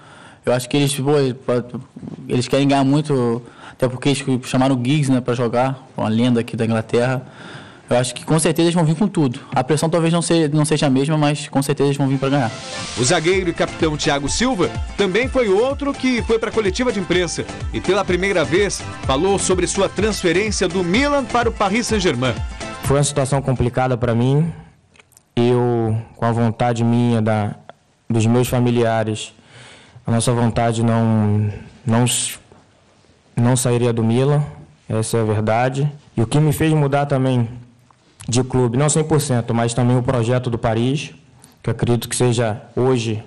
Eu acho que eles querem ganhar muito, até porque eles chamaram o Giggs, né, para jogar, uma lenda aqui da Inglaterra. Eu acho que com certeza eles vão vir com tudo. A pressão talvez não seja a mesma, mas com certeza eles vão vir para ganhar. O zagueiro e capitão Thiago Silva também foi outro que foi para a coletiva de imprensa e pela primeira vez falou sobre sua transferência do Milan para o Paris Saint-Germain. Foi uma situação complicada para mim. Eu, com a vontade minha, dos meus familiares, a nossa vontade não sairia do Milan, essa é a verdade. E o que me fez mudar também de clube, não 100%, mas também o projeto do Paris, que eu acredito que seja hoje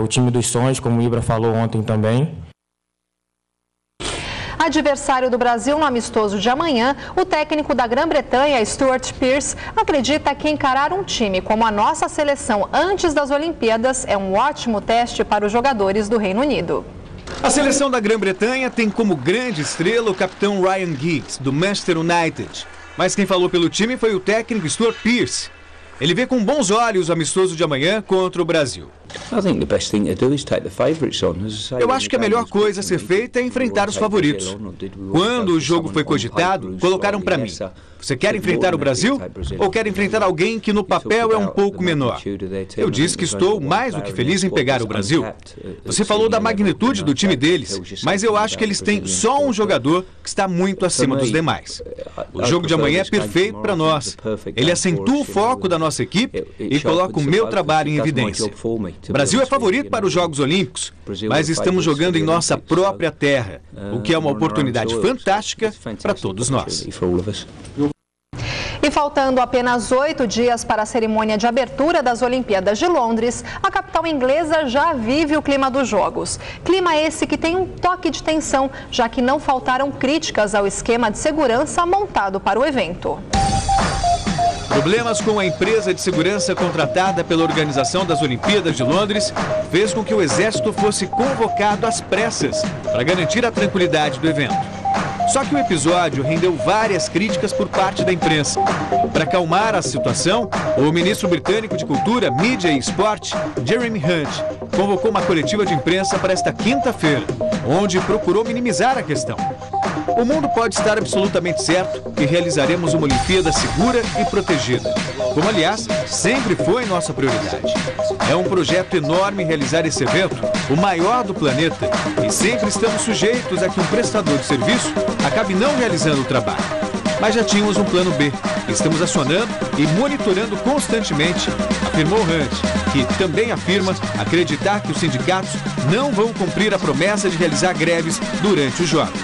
o time dos sonhos, como o Ibra falou ontem também. Adversário do Brasil no amistoso de amanhã, o técnico da Grã-Bretanha, Stuart Pearce, acredita que encarar um time como a nossa seleção antes das Olimpíadas é um ótimo teste para os jogadores do Reino Unido. A seleção da Grã-Bretanha tem como grande estrela o capitão Ryan Giggs, do Manchester United. Mas quem falou pelo time foi o técnico Stuart Pearce. Ele vê com bons olhos o amistoso de amanhã contra o Brasil. Eu acho que a melhor coisa a ser feita é enfrentar os favoritos. Quando o jogo foi cogitado, colocaram para mim: você quer enfrentar o Brasil ou quer enfrentar alguém que no papel é um pouco menor? Eu disse que estou mais do que feliz em pegar o Brasil. Você falou da magnitude do time deles, mas eu acho que eles têm só um jogador que está muito acima dos demais. O jogo de amanhã é perfeito para nós. Ele acentua o foco da nossa equipe e coloca o meu trabalho em evidência. O Brasil é favorito para os Jogos Olímpicos, mas estamos jogando em nossa própria terra, o que é uma oportunidade fantástica para todos nós. E faltando apenas 8 dias para a cerimônia de abertura das Olimpíadas de Londres, a capital inglesa já vive o clima dos Jogos. Clima esse que tem um toque de tensão, já que não faltaram críticas ao esquema de segurança montado para o evento. Problemas com a empresa de segurança contratada pela organização das Olimpíadas de Londres fez com que o Exército fosse convocado às pressas para garantir a tranquilidade do evento. Só que o episódio rendeu várias críticas por parte da imprensa. Para acalmar a situação, o ministro britânico de Cultura, Mídia e Esporte, Jeremy Hunt, convocou uma coletiva de imprensa para esta quinta-feira, onde procurou minimizar a questão. O mundo pode estar absolutamente certo que realizaremos uma Olimpíada segura e protegida, como, aliás, sempre foi nossa prioridade. É um projeto enorme realizar esse evento, o maior do planeta, e sempre estamos sujeitos a que um prestador de serviço acabe não realizando o trabalho. Mas já tínhamos um plano B, que estamos acionando e monitorando constantemente, afirmou Hunt, que também afirma acreditar que os sindicatos não vão cumprir a promessa de realizar greves durante os Jogos.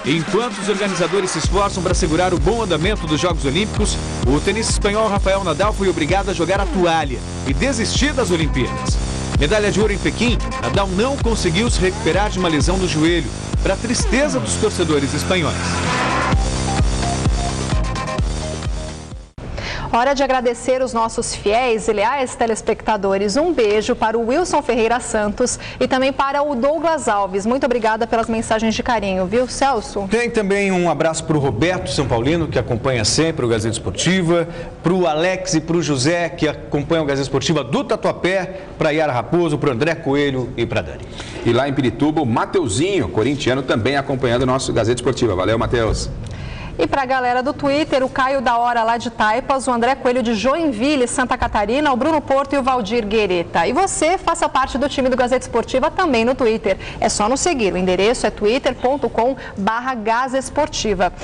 Enquanto os organizadores se esforçam para assegurar o bom andamento dos Jogos Olímpicos, o tenista espanhol Rafael Nadal foi obrigado a jogar a toalha e desistir das Olimpíadas. Medalha de ouro em Pequim, Nadal não conseguiu se recuperar de uma lesão no joelho, para a tristeza dos torcedores espanhóis. Hora de agradecer os nossos fiéis e leais telespectadores. Um beijo para o Wilson Ferreira Santos e também para o Douglas Alves. Muito obrigada pelas mensagens de carinho, viu, Celso? Tem também um abraço para o Roberto São Paulino, que acompanha sempre o Gazeta Esportiva, para o Alex e para o José, que acompanham o Gazeta Esportiva do Tatuapé, para Yara Raposo, para o André Coelho e para a Dani. E lá em Pirituba, o Mateuzinho, corintiano, também acompanhando o nosso Gazeta Esportiva. Valeu, Matheus. E para a galera do Twitter, o Caio da Hora lá de Taipas, o André Coelho de Joinville, Santa Catarina, o Bruno Porto e o Valdir Guereta. E você faça parte do time do Gazeta Esportiva também no Twitter. É só nos seguir. O endereço é twitter.com/Gazesportiva.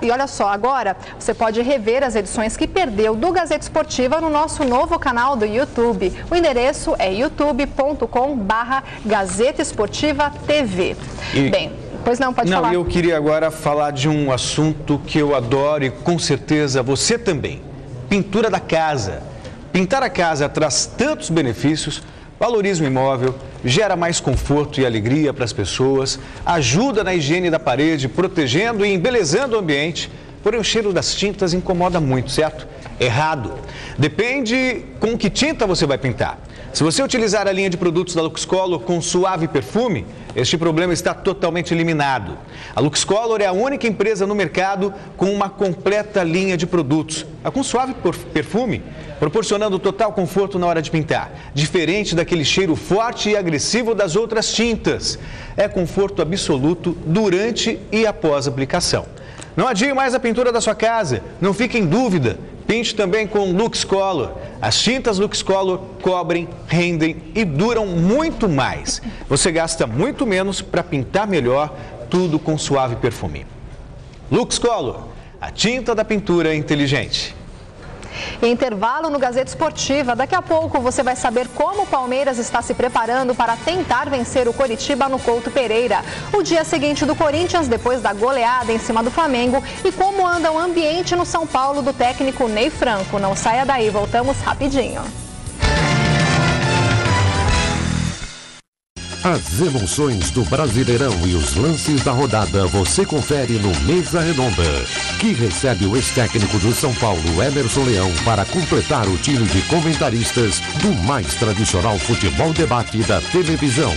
E olha só, agora você pode rever as edições que perdeu do Gazeta Esportiva no nosso novo canal do YouTube. O endereço é youtube.com/Gazeta Esportiva TV. Bem, pois não, pode falar. Eu queria agora falar de um assunto que eu adoro e com certeza você também. Pintura da casa. Pintar a casa traz tantos benefícios, valoriza o imóvel, gera mais conforto e alegria para as pessoas, ajuda na higiene da parede, protegendo e embelezando o ambiente, porém o cheiro das tintas incomoda muito, certo? Errado. Depende com que tinta você vai pintar. Se você utilizar a linha de produtos da Luxcolor com suave perfume, este problema está totalmente eliminado. A Luxcolor é a única empresa no mercado com uma completa linha de produtos, com suave perfume, proporcionando total conforto na hora de pintar, diferente daquele cheiro forte e agressivo das outras tintas. É conforto absoluto durante e após a aplicação. Não adie mais a pintura da sua casa, não fique em dúvida. Pinte também com Luxcolor. As tintas Luxcolor cobrem, rendem e duram muito mais. Você gasta muito menos para pintar melhor, tudo com suave perfume. Luxcolor, a tinta da pintura inteligente. Intervalo no Gazeta Esportiva. Daqui a pouco você vai saber como o Palmeiras está se preparando para tentar vencer o Coritiba no Couto Pereira. O dia seguinte do Corinthians, depois da goleada em cima do Flamengo, e como anda o ambiente no São Paulo do técnico Ney Franco. Não saia daí, voltamos rapidinho. As emoções do Brasileirão e os lances da rodada você confere no Mesa Redonda, que recebe o ex-técnico do São Paulo, Emerson Leão, para completar o time de comentaristas do mais tradicional futebol debate da televisão.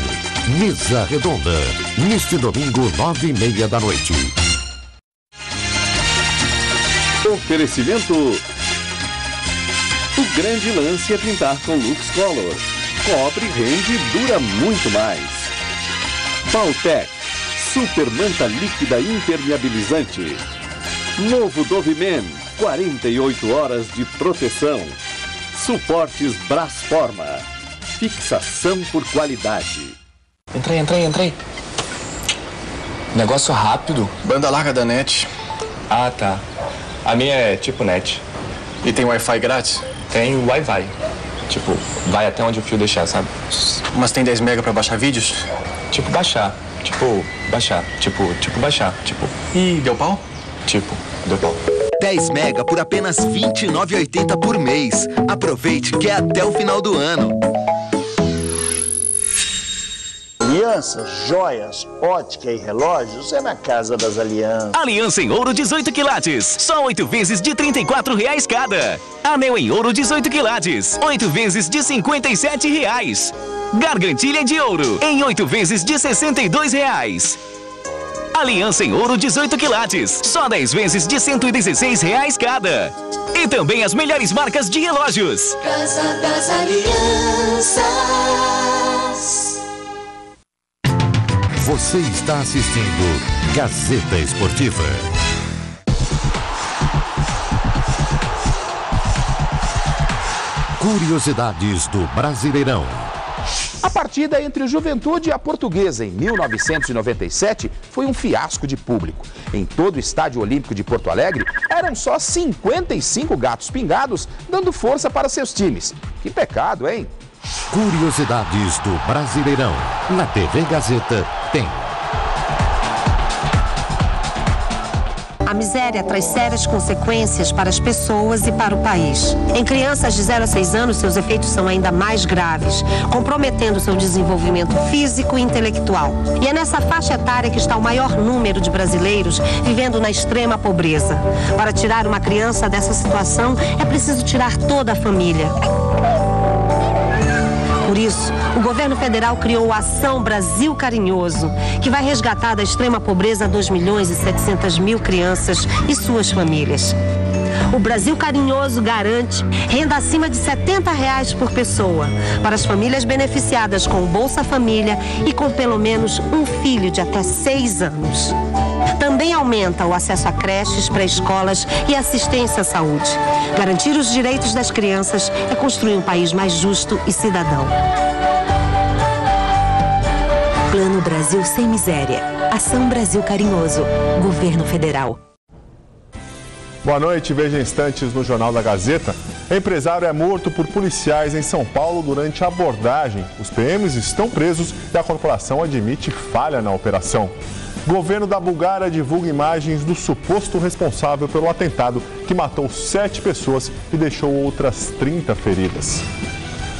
Mesa Redonda, neste domingo, 9h30 da noite. Oferecimento: o grande lance é pintar com Luxcolor. Cobre, rende e dura muito mais. Valtec, super manta líquida impermeabilizante. Novo Doviman, 48 horas de proteção. Suportes Brasforma, fixação por qualidade. Entrei. Negócio rápido. Banda larga da NET. Ah, tá. A minha é tipo NET. E tem Wi-Fi grátis? Tem Wi-Fi. Tipo, vai até onde o fio deixar, sabe? Mas tem 10 mega pra baixar vídeos? Tipo, baixar. Tipo, baixar. Tipo, baixar. Tipo... Ih, deu pau? Tipo, deu pau. 10 mega por apenas R$ 29,80 por mês. Aproveite que é até o final do ano. Alianças, joias, ótica e relógios é na Casa das Alianças. Aliança em ouro 18 quilates, só 8 vezes de R$ 34,00 cada. Anel em ouro 18 quilates, 8 vezes de R$ 57,00. Gargantilha de ouro, em 8 vezes de R$ 62,00. Aliança em ouro 18 quilates, só 10 vezes de R$ 116,00 cada. E também as melhores marcas de relógios. Casa das Alianças. Você está assistindo Gazeta Esportiva. Curiosidades do Brasileirão. A partida entre o Juventude e a Portuguesa em 1997 foi um fiasco de público. Em todo o Estádio Olímpico de Porto Alegre, eram só 55 gatos pingados dando força para seus times. Que pecado, hein? Curiosidades do Brasileirão. Na TV Gazeta tem. A miséria traz sérias consequências para as pessoas e para o país. Em crianças de 0 a 6 anos, seus efeitos são ainda mais graves, comprometendo seu desenvolvimento físico e intelectual. E é nessa faixa etária que está o maior número de brasileiros vivendo na extrema pobreza. Para tirar uma criança dessa situação, é preciso tirar toda a família. Por isso, o governo federal criou a Ação Brasil Carinhoso, que vai resgatar da extrema pobreza 2.700.000 crianças e suas famílias. O Brasil Carinhoso garante renda acima de R$ 70 por pessoa para as famílias beneficiadas com o Bolsa Família e com pelo menos um filho de até 6 anos. Também aumenta o acesso a creches, pré-escolas e assistência à saúde. Garantir os direitos das crianças é construir um país mais justo e cidadão. Plano Brasil Sem Miséria. Ação Brasil Carinhoso. Governo Federal. Boa noite, veja instantes no Jornal da Gazeta. Empresário é morto por policiais em São Paulo durante a abordagem. Os PMs estão presos e a corporação admite falha na operação. Governo da Bulgária divulga imagens do suposto responsável pelo atentado que matou 7 pessoas e deixou outras 30 feridas.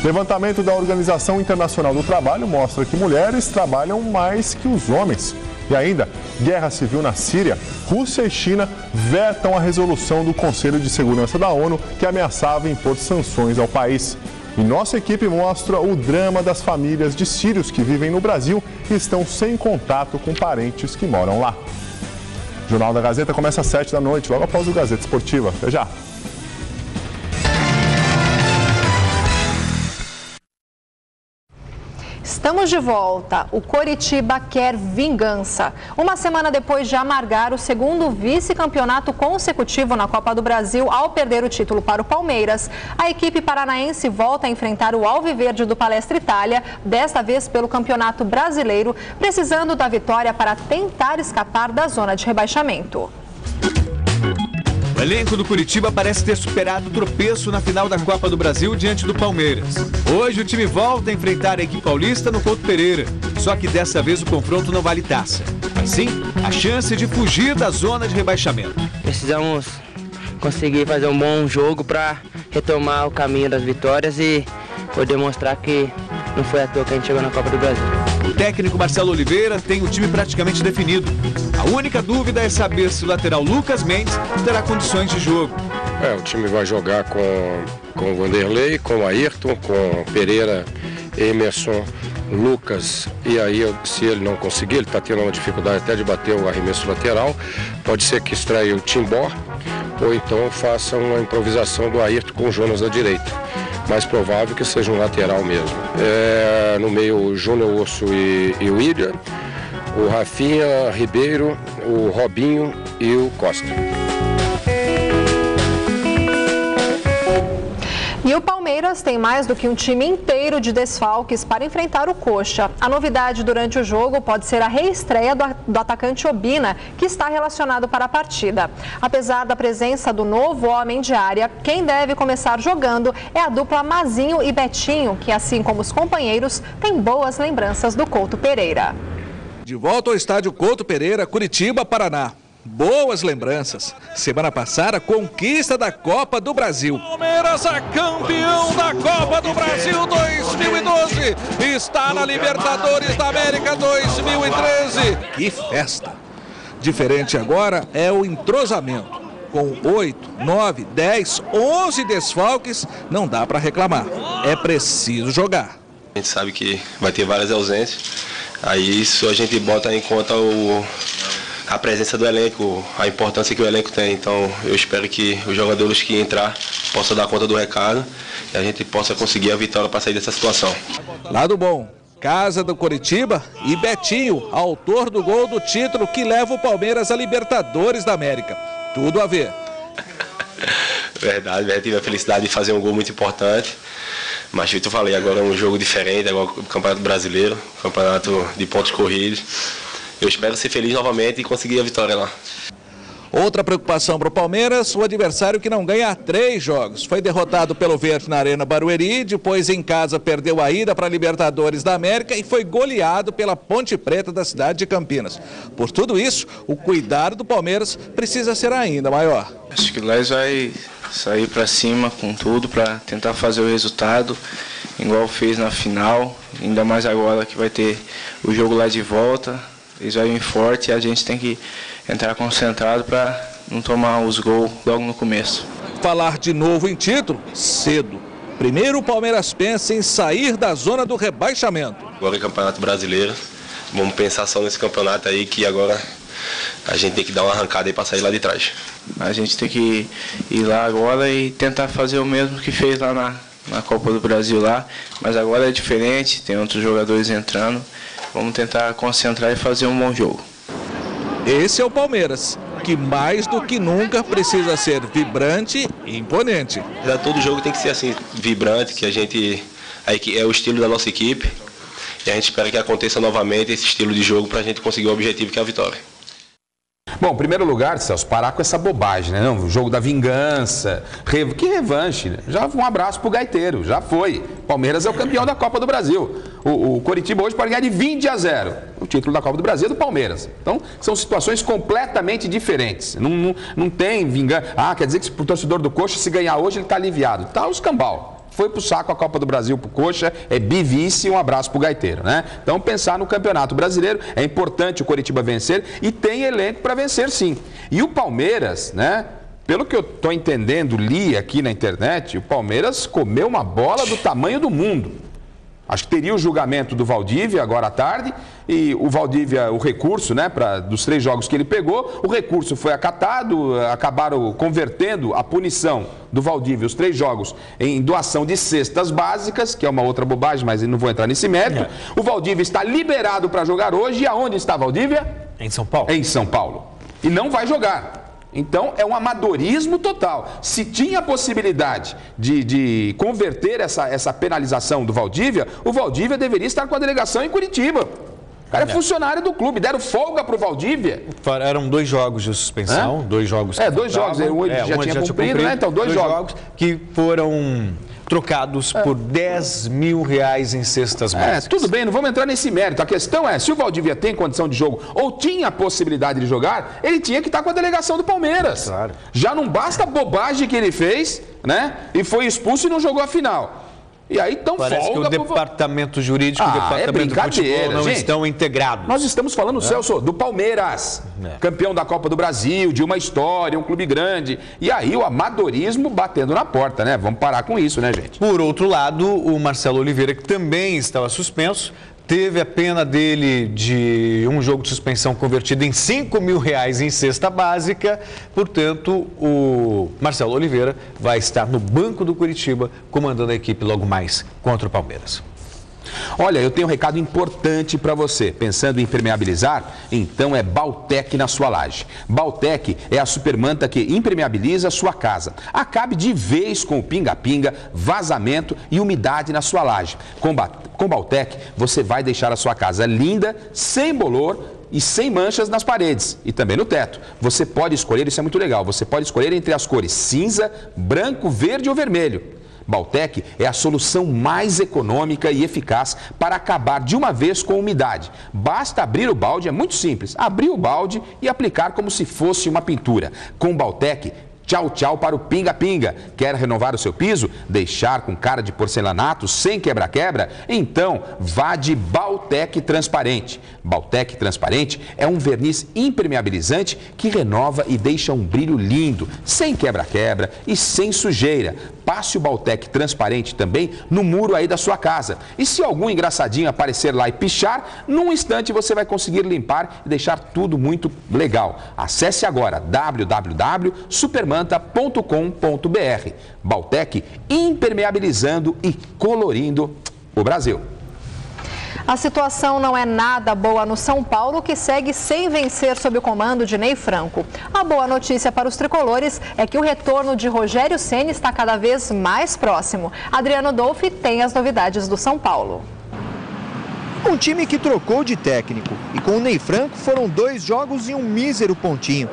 Levantamento da Organização Internacional do Trabalho mostra que mulheres trabalham mais que os homens. E ainda, guerra civil na Síria, Rússia e China vetam a resolução do Conselho de Segurança da ONU que ameaçava impor sanções ao país. E nossa equipe mostra o drama das famílias de sírios que vivem no Brasil e estão sem contato com parentes que moram lá. O Jornal da Gazeta começa às 7 da noite, logo após o Gazeta Esportiva. Até já! Estamos de volta. O Coritiba quer vingança. Uma semana depois de amargar o segundo vice-campeonato consecutivo na Copa do Brasil ao perder o título para o Palmeiras, a equipe paranaense volta a enfrentar o Alviverde do Palestra Itália, desta vez pelo Campeonato Brasileiro, precisando da vitória para tentar escapar da zona de rebaixamento. O elenco do Coritiba parece ter superado o tropeço na final da Copa do Brasil diante do Palmeiras. Hoje o time volta a enfrentar a equipe paulista no Couto Pereira, só que dessa vez o confronto não vale taça, mas sim a chance de fugir da zona de rebaixamento. Precisamos conseguir fazer um bom jogo para retomar o caminho das vitórias e poder mostrar que não foi à toa que a gente chegou na Copa do Brasil. O técnico Marcelo Oliveira tem o time praticamente definido. A única dúvida é saber se o lateral Lucas Mendes terá condições de jogo. O time vai jogar com o Vanderlei, com o Ayrton, com Pereira, Emerson, Lucas, e aí se ele não conseguir, ele está tendo uma dificuldade até de bater o arremesso lateral, pode ser que estreie o Timbó, ou então faça uma improvisação do Ayrton com o Jonas à direita. Mais provável que seja um lateral mesmo. No meio o Júnior Urso e o William, o Rafinha, Ribeiro, o Robinho e o Costa. E o Palmeiras tem mais do que um time inteiro de desfalques para enfrentar o Coxa. A novidade durante o jogo pode ser a reestreia do atacante Obina, que está relacionado para a partida. Apesar da presença do novo homem de área, quem deve começar jogando é a dupla Mazinho e Betinho, que assim como os companheiros, tem boas lembranças do Couto Pereira. De volta ao estádio Couto Pereira, Curitiba, Paraná. Boas lembranças. Semana passada, conquista da Copa do Brasil. Palmeiras é campeão da Copa do Brasil 2012. Está na Libertadores da América 2013. Que festa! Diferente agora é o entrosamento. Com 8, 9, 10, 11 desfalques, não dá para reclamar. É preciso jogar. A gente sabe que vai ter várias ausências. Aí isso a gente bota em conta a presença do elenco, a importância que o elenco tem. Então eu espero que os jogadores que entrar possam dar conta do recado e a gente possa conseguir a vitória para sair dessa situação. Lado bom, casa do Coritiba e Betinho, autor do gol do título que leva o Palmeiras à Libertadores da América. Tudo a ver. Verdade, tive a felicidade de fazer um gol muito importante. Mas, como eu falei, agora é um jogo diferente, agora o Campeonato Brasileiro, campeonato de pontos corridos. Eu espero ser feliz novamente e conseguir a vitória lá. Outra preocupação para o Palmeiras, o adversário que não ganha há 3 jogos. Foi derrotado pelo Verde na Arena Barueri, depois em casa perdeu a ida para a Libertadores da América e foi goleado pela Ponte Preta da cidade de Campinas. Por tudo isso, o cuidado do Palmeiras precisa ser ainda maior. Acho que nós vai sair para cima com tudo para tentar fazer o resultado, igual fez na final, ainda mais agora que vai ter o jogo lá de volta. Eles vão vir forte e a gente tem que entrar concentrado para não tomar os gols logo no começo. Falar de novo em título, cedo. Primeiro o Palmeiras pensa em sair da zona do rebaixamento. Agora é Campeonato Brasileiro, vamos pensar só nesse campeonato aí que agora a gente tem que dar uma arrancada aí para sair lá de trás. A gente tem que ir lá agora e tentar fazer o mesmo que fez lá na Copa do Brasil lá, mas agora é diferente, tem outros jogadores entrando. Vamos tentar concentrar e fazer um bom jogo. Esse é o Palmeiras, que mais do que nunca precisa ser vibrante e imponente. Todo jogo tem que ser assim, vibrante, que a gente é o estilo da nossa equipe. E a gente espera que aconteça novamente esse estilo de jogo para a gente conseguir o objetivo que é a vitória. Bom, em primeiro lugar, Celso, parar com essa bobagem, né? Não, o jogo da vingança, que revanche, né? Já um abraço pro gaiteiro, já foi. Palmeiras é o campeão da Copa do Brasil. O Coritiba hoje pode ganhar de 20-0. O título da Copa do Brasil é do Palmeiras. Então, são situações completamente diferentes. Não tem vingança. Ah, quer dizer que pro torcedor do Coxa, se ganhar hoje, ele tá aliviado. Tá os cambal. Foi pro saco a Copa do Brasil pro Coxa, é bivice e um abraço pro gaiteiro, né? Então pensar no Campeonato Brasileiro, é importante o Coritiba vencer e tem elenco para vencer sim. E o Palmeiras, né? Pelo que eu tô entendendo, li aqui na internet, o Palmeiras comeu uma bola do tamanho do mundo. Acho que teria o julgamento do Valdívia agora à tarde e o Valdívia, o recurso, né, dos 3 jogos que ele pegou, o recurso foi acatado, acabaram convertendo a punição do Valdívia, os 3 jogos, em doação de cestas básicas, que é uma outra bobagem, mas eu não vou entrar nesse mérito. O Valdívia está liberado para jogar hoje e aonde está Valdívia? Em São Paulo. Em São Paulo. E não vai jogar. Então, é um amadorismo total. Se tinha a possibilidade de converter essa penalização do Valdívia, o Valdívia deveria estar com a delegação em Curitiba. O cara é funcionário do clube, deram folga pro Valdívia. Eram 2 jogos de suspensão, 2 jogos. 2 jogos, ele já tinha cumprido, né? Então, 2 jogos que foram trocados por R$10 mil em cestas básicas. Tudo bem, não vamos entrar nesse mérito. A questão é, se o Valdívia tem condição de jogo ou tinha a possibilidade de jogar, ele tinha que estar com a delegação do Palmeiras. Claro. Já não basta a bobagem que ele fez, né? E foi expulso e não jogou a final. E aí tão folga... Parece que o departamento jurídico e o departamento de futebol não estão integrados. Nós estamos falando, Celso, do Palmeiras, campeão da Copa do Brasil, de uma história, um clube grande. E aí o amadorismo batendo na porta, né? Vamos parar com isso, né, gente? Por outro lado, o Marcelo Oliveira, que também estava suspenso, teve a pena dele de um jogo de suspensão convertido em R$5 mil em cesta básica. Portanto, o Marcelo Oliveira vai estar no banco do Curitiba, comandando a equipe logo mais contra o Palmeiras. Olha, eu tenho um recado importante para você. Pensando em impermeabilizar? Então é Baltec na sua laje. Baltec é a supermanta que impermeabiliza a sua casa. Acabe de vez com o pinga-pinga, vazamento e umidade na sua laje. Com Baltec, você vai deixar a sua casa linda, sem bolor e sem manchas nas paredes e também no teto. Você pode escolher, isso é muito legal, você pode escolher entre as cores cinza, branco, verde ou vermelho. Baltec é a solução mais econômica e eficaz para acabar de uma vez com a umidade. Basta abrir o balde, é muito simples, abrir o balde e aplicar como se fosse uma pintura. Com Baltec, tchau, tchau para o pinga-pinga. Quer renovar o seu piso? Deixar com cara de porcelanato sem quebra-quebra? Então, vá de Baltec Transparente. Baltec Transparente é um verniz impermeabilizante que renova e deixa um brilho lindo, sem quebra-quebra e sem sujeira. Passe o Baltec Transparente também no muro aí da sua casa. E se algum engraçadinho aparecer lá e pichar, num instante você vai conseguir limpar e deixar tudo muito legal. Acesse agora www.supermanta.com.br. Baltec impermeabilizando e colorindo o Brasil. A situação não é nada boa no São Paulo, que segue sem vencer sob o comando de Ney Franco. A boa notícia para os tricolores é que o retorno de Rogério Ceni está cada vez mais próximo. Adriano Dolfi tem as novidades do São Paulo. Um time que trocou de técnico e com o Ney Franco foram 2 jogos e um mísero pontinho.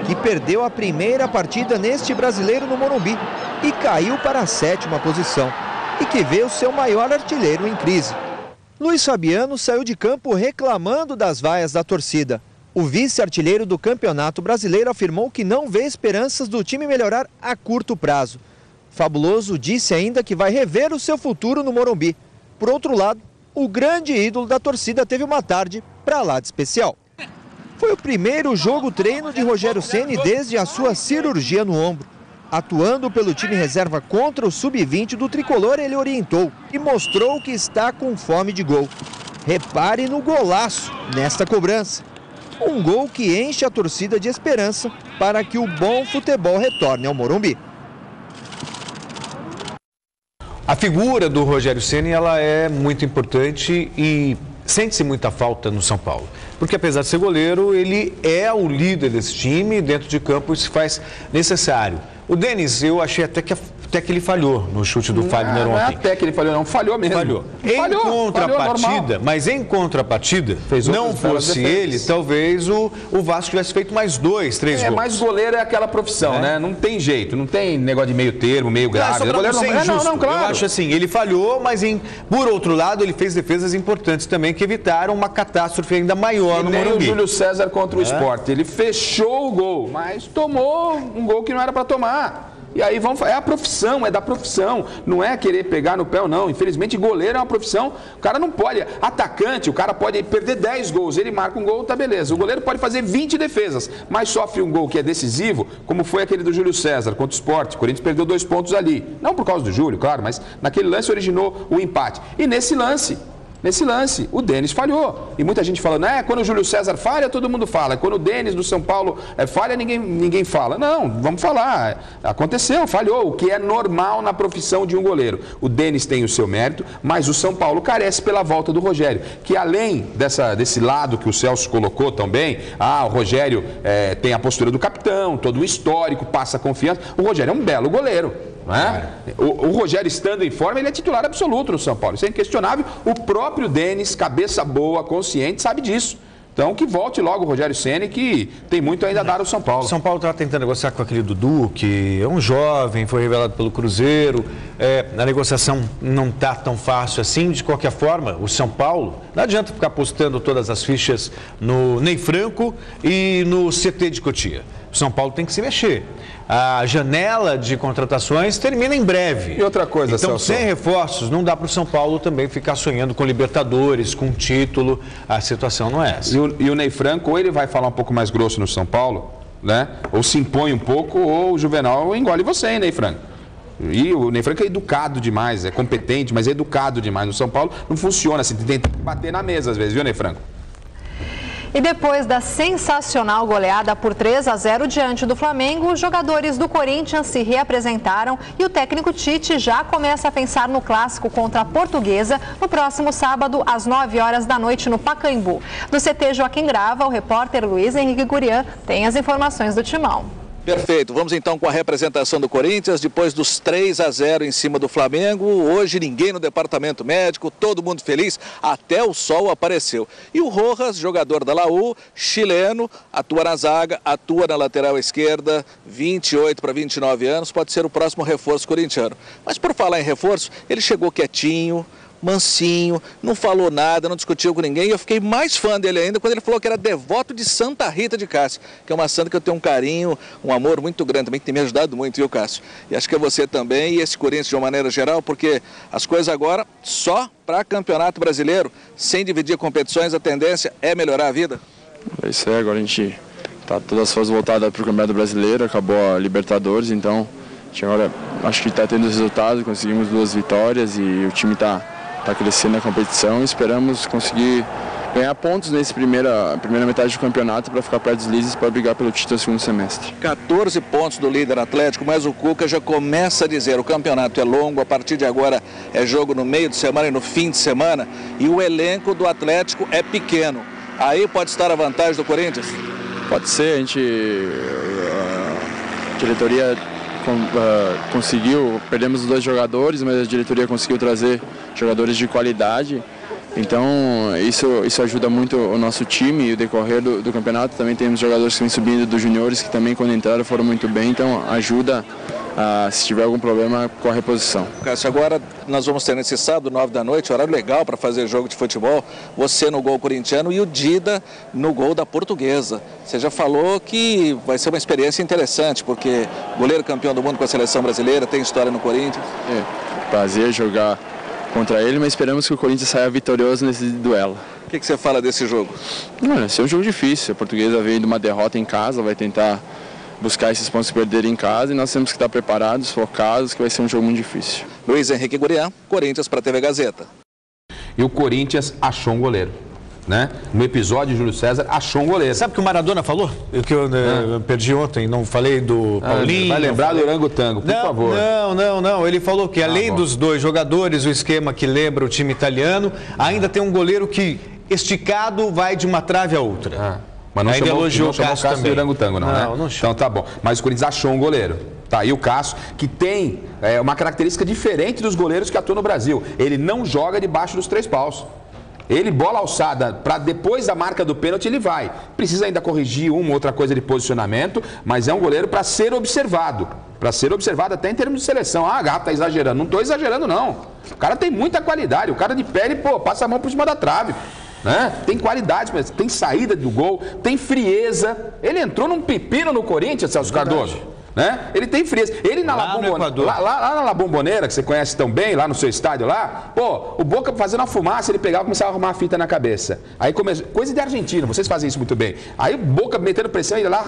que perdeu a primeira partida neste Brasileiro no Morumbi e caiu para a 7ª posição, e que vê o seu maior artilheiro em crise. Luiz Fabiano saiu de campo reclamando das vaias da torcida. O vice-artilheiro do Campeonato Brasileiro afirmou que não vê esperanças do time melhorar a curto prazo. Fabuloso disse ainda que vai rever o seu futuro no Morumbi. Por outro lado, o grande ídolo da torcida teve uma tarde pra lá de especial. Foi o primeiro jogo-treino de Rogério Ceni desde a sua cirurgia no ombro. Atuando pelo time reserva contra o Sub-20 do Tricolor, ele orientou e mostrou que está com fome de gol. Repare no golaço nesta cobrança. Um gol que enche a torcida de esperança para que o bom futebol retorne ao Morumbi. A figura do Rogério Ceni, ela é muito importante e sente-se muita falta no São Paulo. Porque apesar de ser goleiro, ele é o líder desse time, dentro de campo isso se faz necessário. O Denis, eu achei até que ele falhou no chute do Fagner ontem. Não é até que ele falhou, não. Falhou mesmo. Falhou. Em contrapartida, mas em contrapartida, não fosse ele, talvez o Vasco tivesse feito mais 2, 3 gols. Mas goleiro é aquela profissão, né? Não tem jeito, não tem negócio de meio termo, meio grave. Goleiro não, claro. Eu acho assim, ele falhou, mas por outro lado, ele fez defesas importantes também que evitaram uma catástrofe ainda maior no Morumbi. O Júlio César contra o Sport. Ele fechou o gol, mas tomou um gol que não era para tomar. E aí é a profissão, é da profissão, não é querer pegar no pé ou não. Infelizmente, goleiro é uma profissão, o cara não pode, atacante, o cara pode perder 10 gols, ele marca um gol, tá beleza. O goleiro pode fazer 20 defesas, mas sofre um gol que é decisivo, como foi aquele do Júlio César contra o Sport. O Corinthians perdeu 2 pontos ali, não por causa do Júlio, claro, mas naquele lance originou o empate. E nesse lance, o Denis falhou. E muita gente falando, quando o Júlio César falha, todo mundo fala. Quando o Denis do São Paulo falha, ninguém fala. Não, vamos falar. Aconteceu, falhou, o que é normal na profissão de um goleiro. O Denis tem o seu mérito, mas o São Paulo carece pela volta do Rogério. Que além desse lado que o Celso colocou também, o Rogério tem a postura do capitão, todo o histórico, passa confiança. O Rogério é um belo goleiro. Não é? O Rogério estando em forma, ele é titular absoluto no São Paulo, isso é inquestionável. O próprio Denis, cabeça boa, consciente, sabe disso. Então que volte logo o Rogério Ceni, que tem muito ainda a dar ao São Paulo. O São Paulo está tentando negociar com aquele Dudu, que é um jovem, foi revelado pelo Cruzeiro. A negociação não está tão fácil assim. De qualquer forma, o São Paulo, não adianta ficar postando todas as fichas no Ney Franco e no CT de Cotia. O São Paulo tem que se mexer. A janela de contratações termina em breve. E outra coisa, então, Celso, sem reforços, não dá para o São Paulo também ficar sonhando com Libertadores, com título. A situação não é essa. E o Ney Franco, ou ele vai falar um pouco mais grosso no São Paulo, né? Ou se impõe um pouco, ou o Juvenal engole você, hein, Ney Franco? E o Ney Franco é educado demais, é competente, mas é educado demais. No São Paulo não funciona assim, tem que bater na mesa às vezes, viu, Ney Franco? E depois da sensacional goleada por 3-0 diante do Flamengo, os jogadores do Corinthians se reapresentaram e o técnico Tite já começa a pensar no clássico contra a Portuguesa no próximo sábado, às 9 horas da noite, no Pacaembu. Do CT Joaquim Grava, o repórter Luiz Henrique Gurian tem as informações do Timão. Perfeito, vamos então com a representação do Corinthians, depois dos 3-0 em cima do Flamengo. Hoje ninguém no departamento médico, todo mundo feliz, até o sol apareceu. E o Rojas, jogador da Laú, chileno, atua na zaga, atua na lateral esquerda, 28 para 29 anos, pode ser o próximo reforço corintiano. Mas por falar em reforço, ele chegou quietinho, mansinho, não falou nada, não discutiu com ninguém. E eu fiquei mais fã dele ainda quando ele falou que era devoto de Santa Rita de Cássio, que é uma santa que eu tenho um carinho, um amor muito grande também, que tem me ajudado muito, viu, Cássio? E acho que é você também e esse Corinthians de uma maneira geral, porque as coisas agora só para Campeonato Brasileiro, sem dividir competições, a tendência é melhorar a vida? É isso aí, agora a gente tá todas as forças voltadas para o Campeonato Brasileiro, acabou a Libertadores, então agora acho que está tendo os resultados, conseguimos 2 vitórias e o time está crescendo na competição e esperamos conseguir ganhar pontos nessa primeira metade do campeonato para ficar perto dos líderes para brigar pelo título no segundo semestre. 14 pontos do líder Atlético, mas o Cuca já começa a dizer, o campeonato é longo, a partir de agora é jogo no meio de semana e no fim de semana, e o elenco do Atlético é pequeno. Aí pode estar a vantagem do Corinthians? Pode ser, a diretoria conseguiu, perdemos os 2 jogadores, mas a diretoria conseguiu trazer jogadores de qualidade Então isso ajuda muito o nosso time e o decorrer do campeonato. Também temos jogadores que vêm subindo dos juniores que também quando entraram foram muito bem, então ajuda se tiver algum problema com a reposição. Cássio, agora nós vamos ter nesse sábado, 9 da noite, horário legal para fazer jogo de futebol, você no gol corintiano e o Dida no gol da Portuguesa. Você já falou que vai ser uma experiência interessante, porque goleiro campeão do mundo com a seleção brasileira, tem história no Corinthians. Prazer jogar contra ele, mas esperamos que o Corinthians saia vitorioso nesse duelo. O que você fala desse jogo? Vai ser um jogo difícil. A Portuguesa vem de uma derrota em casa, vai tentar buscar esses pontos que perderam em casa e nós temos que estar preparados, focados, que vai ser um jogo muito difícil. Luiz Henrique Guriá, Corinthians para a TV Gazeta. E o Corinthians achou um goleiro. Né? No episódio, Júlio César achou um goleiro. Sabe o que o Maradona falou? Eu perdi ontem, não falei do Paulinho. Vai lembrar do orangotango, por favor. Não. Ele falou que além dos dois jogadores, o esquema que lembra o time italiano, ainda tem um goleiro que esticado vai de uma trave a outra. Mas não chamou o Cássio de orangotango, não, né? Não então tá bom. Mas o Corinthians achou um goleiro. Tá aí o Cássio, que tem uma característica diferente dos goleiros que atuam no Brasil. Ele não joga debaixo dos 3 paus. Ele, bola alçada, para depois da marca do pênalti, ele vai. Precisa ainda corrigir uma ou outra coisa de posicionamento, mas é um goleiro para ser observado. Para ser observado até em termos de seleção. Ah, Gato, tá exagerando. Não estou exagerando, não. O cara tem muita qualidade. O cara de pé, ele, passa a mão por cima da trave. Né? Tem qualidade, mas tem saída do gol, tem frieza. Ele entrou num pepino no Corinthians, Celso Cardoso. Né? Ele tem frieza. Ele na lá na La Bombonera, que você conhece tão bem, lá no seu estádio lá, o Boca fazendo uma fumaça, ele pegava e começava a arrumar a fita na cabeça. Aí coisa de argentino, vocês fazem isso muito bem. Aí o Boca metendo pressão, ele ia lá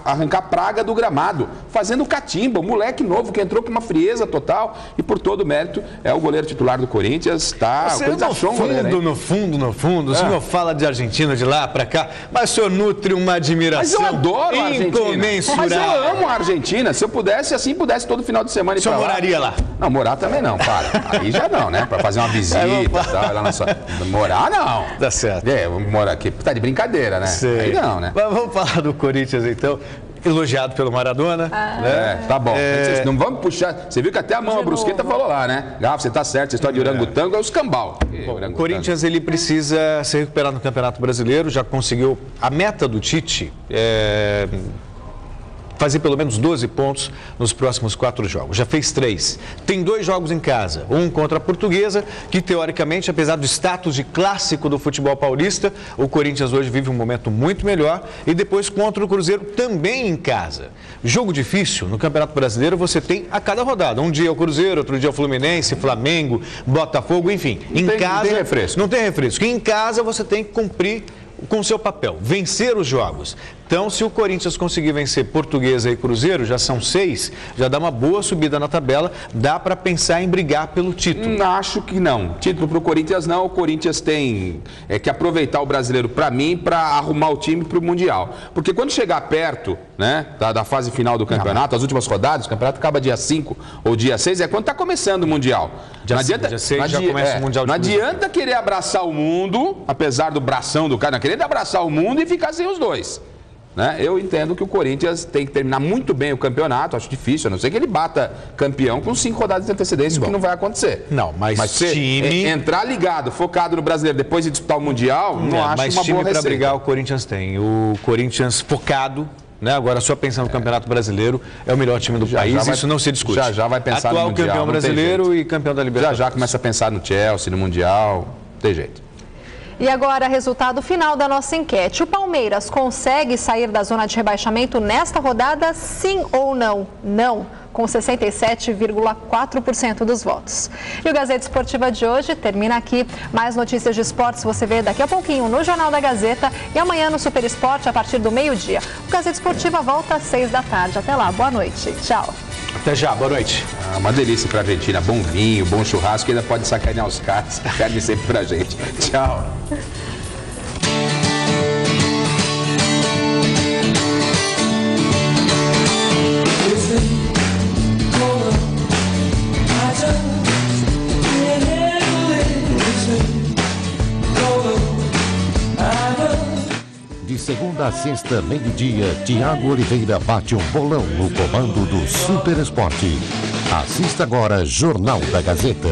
arrancar praga do gramado, fazendo catimba, um moleque novo que entrou com uma frieza total e por todo o mérito é o goleiro titular do Corinthians, tá? No fundo, o senhor fala de Argentina de lá pra cá, mas o senhor nutre uma admiração. Mas eu adoro a Argentina. Mas eu amo a Argentina. Se eu pudesse, todo final de semana ir pra lá. O senhor moraria lá? Não, morar também não, para. Aí já não, né? Pra fazer uma visita e tal, lá na sua... Morar não. Tá certo. Morar aqui, tá de brincadeira, né? Sei. Aí não, né? Mas vamos falar do Corinthians, então. Elogiado pelo Maradona. Né? Tá bom. Não vamos puxar. Você viu que até a Mama Brusqueta falou lá, né? Gafa, você tá certo, essa história de orangotango é os cambal. O Corinthians, ele precisa se recuperar no Campeonato Brasileiro, já conseguiu a meta do Tite, fazer pelo menos 12 pontos nos próximos 4 jogos. Já fez 3. Tem 2 jogos em casa. Um contra a Portuguesa, que teoricamente, apesar do status de clássico do futebol paulista, o Corinthians hoje vive um momento muito melhor. E depois contra o Cruzeiro também em casa. Jogo difícil, no Campeonato Brasileiro você tem a cada rodada. Um dia é o Cruzeiro, outro dia é o Fluminense, Flamengo, Botafogo, enfim. Em casa, não tem refresco. Não tem refresco. Em casa você tem que cumprir com o seu papel, vencer os jogos. Então, se o Corinthians conseguir vencer Portuguesa e Cruzeiro, já são 6, já dá uma boa subida na tabela, dá para pensar em brigar pelo título. Acho que não. Título para o Corinthians não, o Corinthians tem que aproveitar o brasileiro para mim, para arrumar o time para o Mundial. Porque quando chegar perto, né, da fase final do campeonato, as últimas rodadas, o campeonato acaba dia 5 ou dia 6, é quando está começando o Mundial. Dia 6 já começa o Mundial de Não adianta querer abraçar o mundo, apesar do bração do cara, não querer abraçar o mundo e ficar sem os dois. Né? Eu entendo que o Corinthians tem que terminar muito bem o campeonato, acho difícil, a não ser que ele bata campeão com 5 rodadas de antecedência, o que não vai acontecer. Não, mas time... entrar ligado, focado no brasileiro, depois de disputar o Mundial, não acho mas uma time boa receita. Para brigar o Corinthians tem. O Corinthians focado, né? Agora só pensando no Campeonato Brasileiro, é o melhor time do país, isso não se discute. Já vai pensar no Mundial. Atual campeão brasileiro e campeão da Libertadores. Já começa a pensar no Chelsea, no Mundial, não tem jeito. E agora, resultado final da nossa enquete. O Palmeiras consegue sair da zona de rebaixamento nesta rodada, sim ou não? Não, com 67,4% dos votos. E o Gazeta Esportiva de hoje termina aqui. Mais notícias de esportes você vê daqui a pouquinho no Jornal da Gazeta e amanhã no Super Esporte a partir do meio-dia. O Gazeta Esportiva volta às 6 da tarde. Até lá, boa noite. Tchau. Até já, boa noite. Uma delícia pra Argentina, bom vinho, bom churrasco, ainda pode sacanear os caras, perde sempre pra gente. Tchau. De segunda a sexta, meio-dia, Tiago Oliveira bate um bolão no comando do Super Esporte. Assista agora Jornal da Gazeta.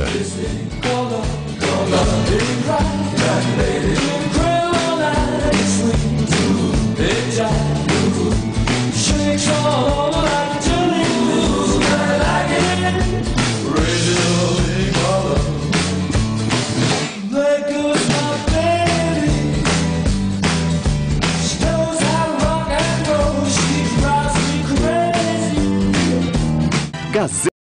Gazeta.